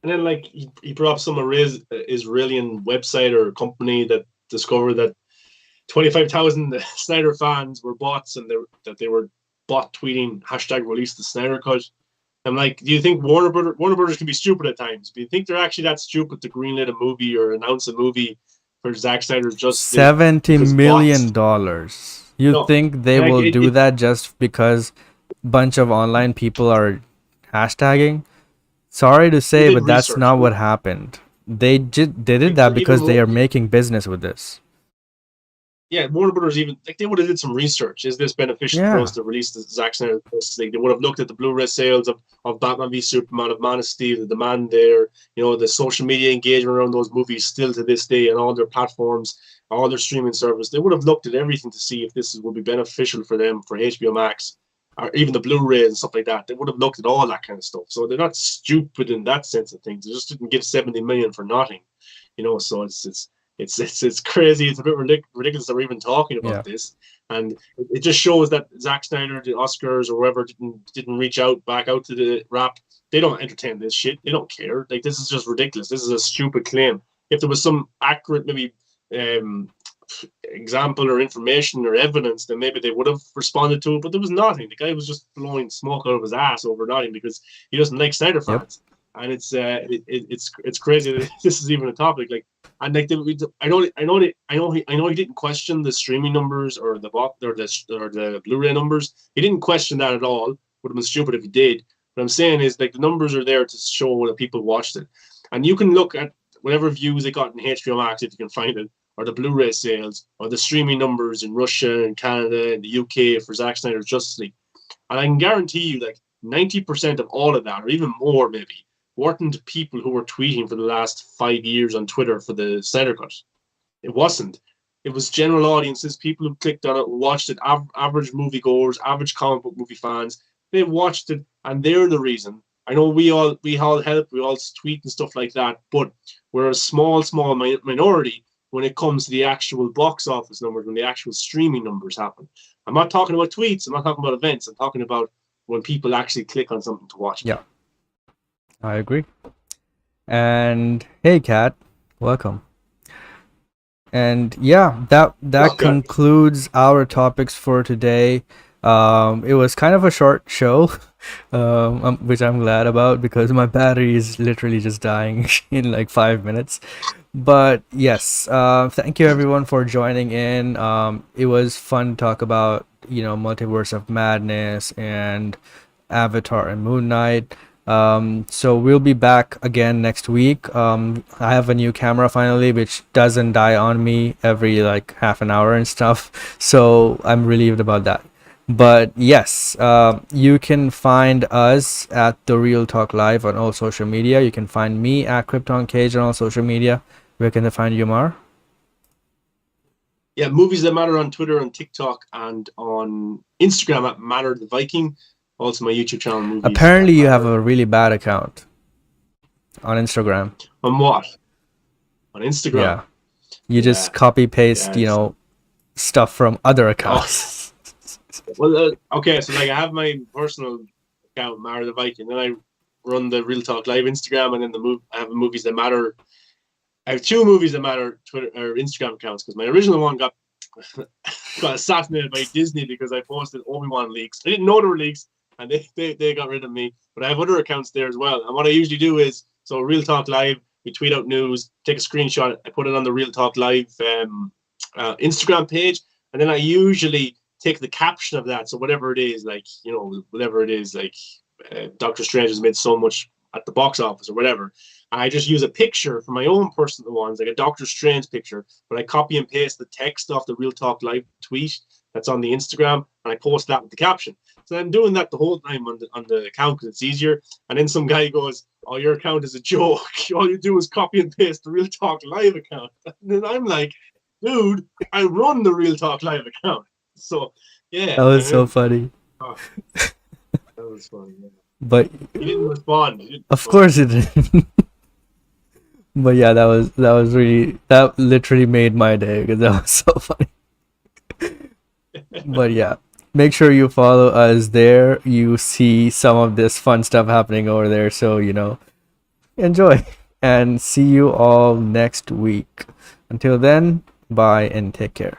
then like he brought up some Israeli website or company that discovered that 25,000 Snyder fans were bots and that they were bot tweeting hashtag release the Snyder cut. I'm like, do you think Warner Brothers can be stupid at times? Do you think they're actually that stupid to greenlit a movie or announce a movie for Zack Snyder's Justice League? $70 million. You No, think they like will do that just because bunch of online people are hashtagging? Sorry to say, but that's research. not what happened. They did that because they are making business with this. Yeah, Warner Brothers even they would have did some research. Is this beneficial for us to release the Zack Snyder Justice League? They would have looked at the Blu-ray sales of Batman v Superman, of Man of Steel, the demand there, the social media engagement around those movies still to this day, and all their platforms, all their streaming service. They would have looked at everything to see if this would be beneficial for them for HBO Max or even the Blu-ray and stuff like that. They would have looked at all that kind of stuff. So they're not stupid in that sense of things. They just didn't give 70 million for nothing, So it's crazy. It's a bit ridiculous that we're even talking about this, and it just shows that Zack Snyder, the Oscars or whoever didn't reach back out to the rap. They don't entertain this shit. They don't care. Like this is just ridiculous. This is a stupid claim. If there was some accurate maybe example or information or evidence, then maybe they would have responded to it. But there was nothing. The guy was just blowing smoke out of his ass over nothing because he doesn't like Snyder fans. And it's crazy that this is even a topic. Like, and like I know he didn't question the streaming numbers or the the Blu-ray numbers. He didn't question that at all. Would have been stupid if he did. What I'm saying is like the numbers are there to show that people watched it, and you can look at whatever views it got in HBO Max if you can find it, or the Blu-ray sales, or the streaming numbers in Russia and Canada and the UK for Zack Snyder's Justice League, and I can guarantee you like 90% of all of that, or even more maybe, weren't people who were tweeting for the last 5 years on Twitter for the Snyder Cut. It wasn't. It was general audiences, people who clicked on it, watched it, average moviegoers, average comic book movie fans. They watched it, and they're the reason. I know we all help, we all tweet and stuff like that, but we're a small minority when it comes to the actual box office numbers, when the actual streaming numbers happen. I'm not talking about tweets, I'm not talking about events, I'm talking about when people actually click on something to watch. Yeah. I agree. And hey, Kat, welcome. And yeah, that concludes our topics for today. It was kind of a short show, which I'm glad about because my battery is literally just dying in like 5 minutes. But yes, thank you everyone for joining in. It was fun to talk about Multiverse of Madness and Avatar and Moon Knight. So we'll be back again next week. I have a new camera finally, which doesn't die on me every like half an hour and stuff. So I'm relieved about that. But yes, you can find us at The Real Talk Live on all social media. You can find me at Krypton Cage on all social media. Where can they find you, Maher? Yeah, Movies That Matter on Twitter and TikTok and on Instagram at Matter the Viking. Also, my YouTube channel. Movies Apparently, you have a really bad account on Instagram. On what? On Instagram? Yeah. You just copy paste, stuff from other accounts. Well, okay, so like I have my personal account, Maher the Viking, then I run the Real Talk Live Instagram, and then I have Movies That Matter I have two movies that matter Twitter or Instagram accounts because my original one got assassinated by Disney because I posted Obi-Wan leaks. I didn't know there were leaks, and they got rid of me. But I have other accounts there as well. And what I usually do is, so Real Talk Live, we tweet out news, take a screenshot, I put it on the Real Talk Live Instagram page, and then I usually take the caption of that. So whatever it is, like, you know, whatever it is, like Doctor Strange has made so much at the box office or whatever. And I just use a picture from my own personal ones, like a Doctor Strange picture, but I copy and paste the text off the Real Talk Live tweet that's on the Instagram, and I post that with the caption. So I'm doing that the whole time on the account because it's easier. And then some guy goes, "Oh, your account is a joke. All you do is copy and paste the Real Talk Live account." And then I'm like, "Dude, I run the Real Talk Live account." So yeah, That was so funny. Oh, that was funny. Yeah. But he didn't respond. Of course it didn't. But yeah, that literally made my day because that was so funny. But yeah, make sure you follow us there. You see some of this fun stuff happening over there, so you know, enjoy. And see you all next week. Until then, bye and take care.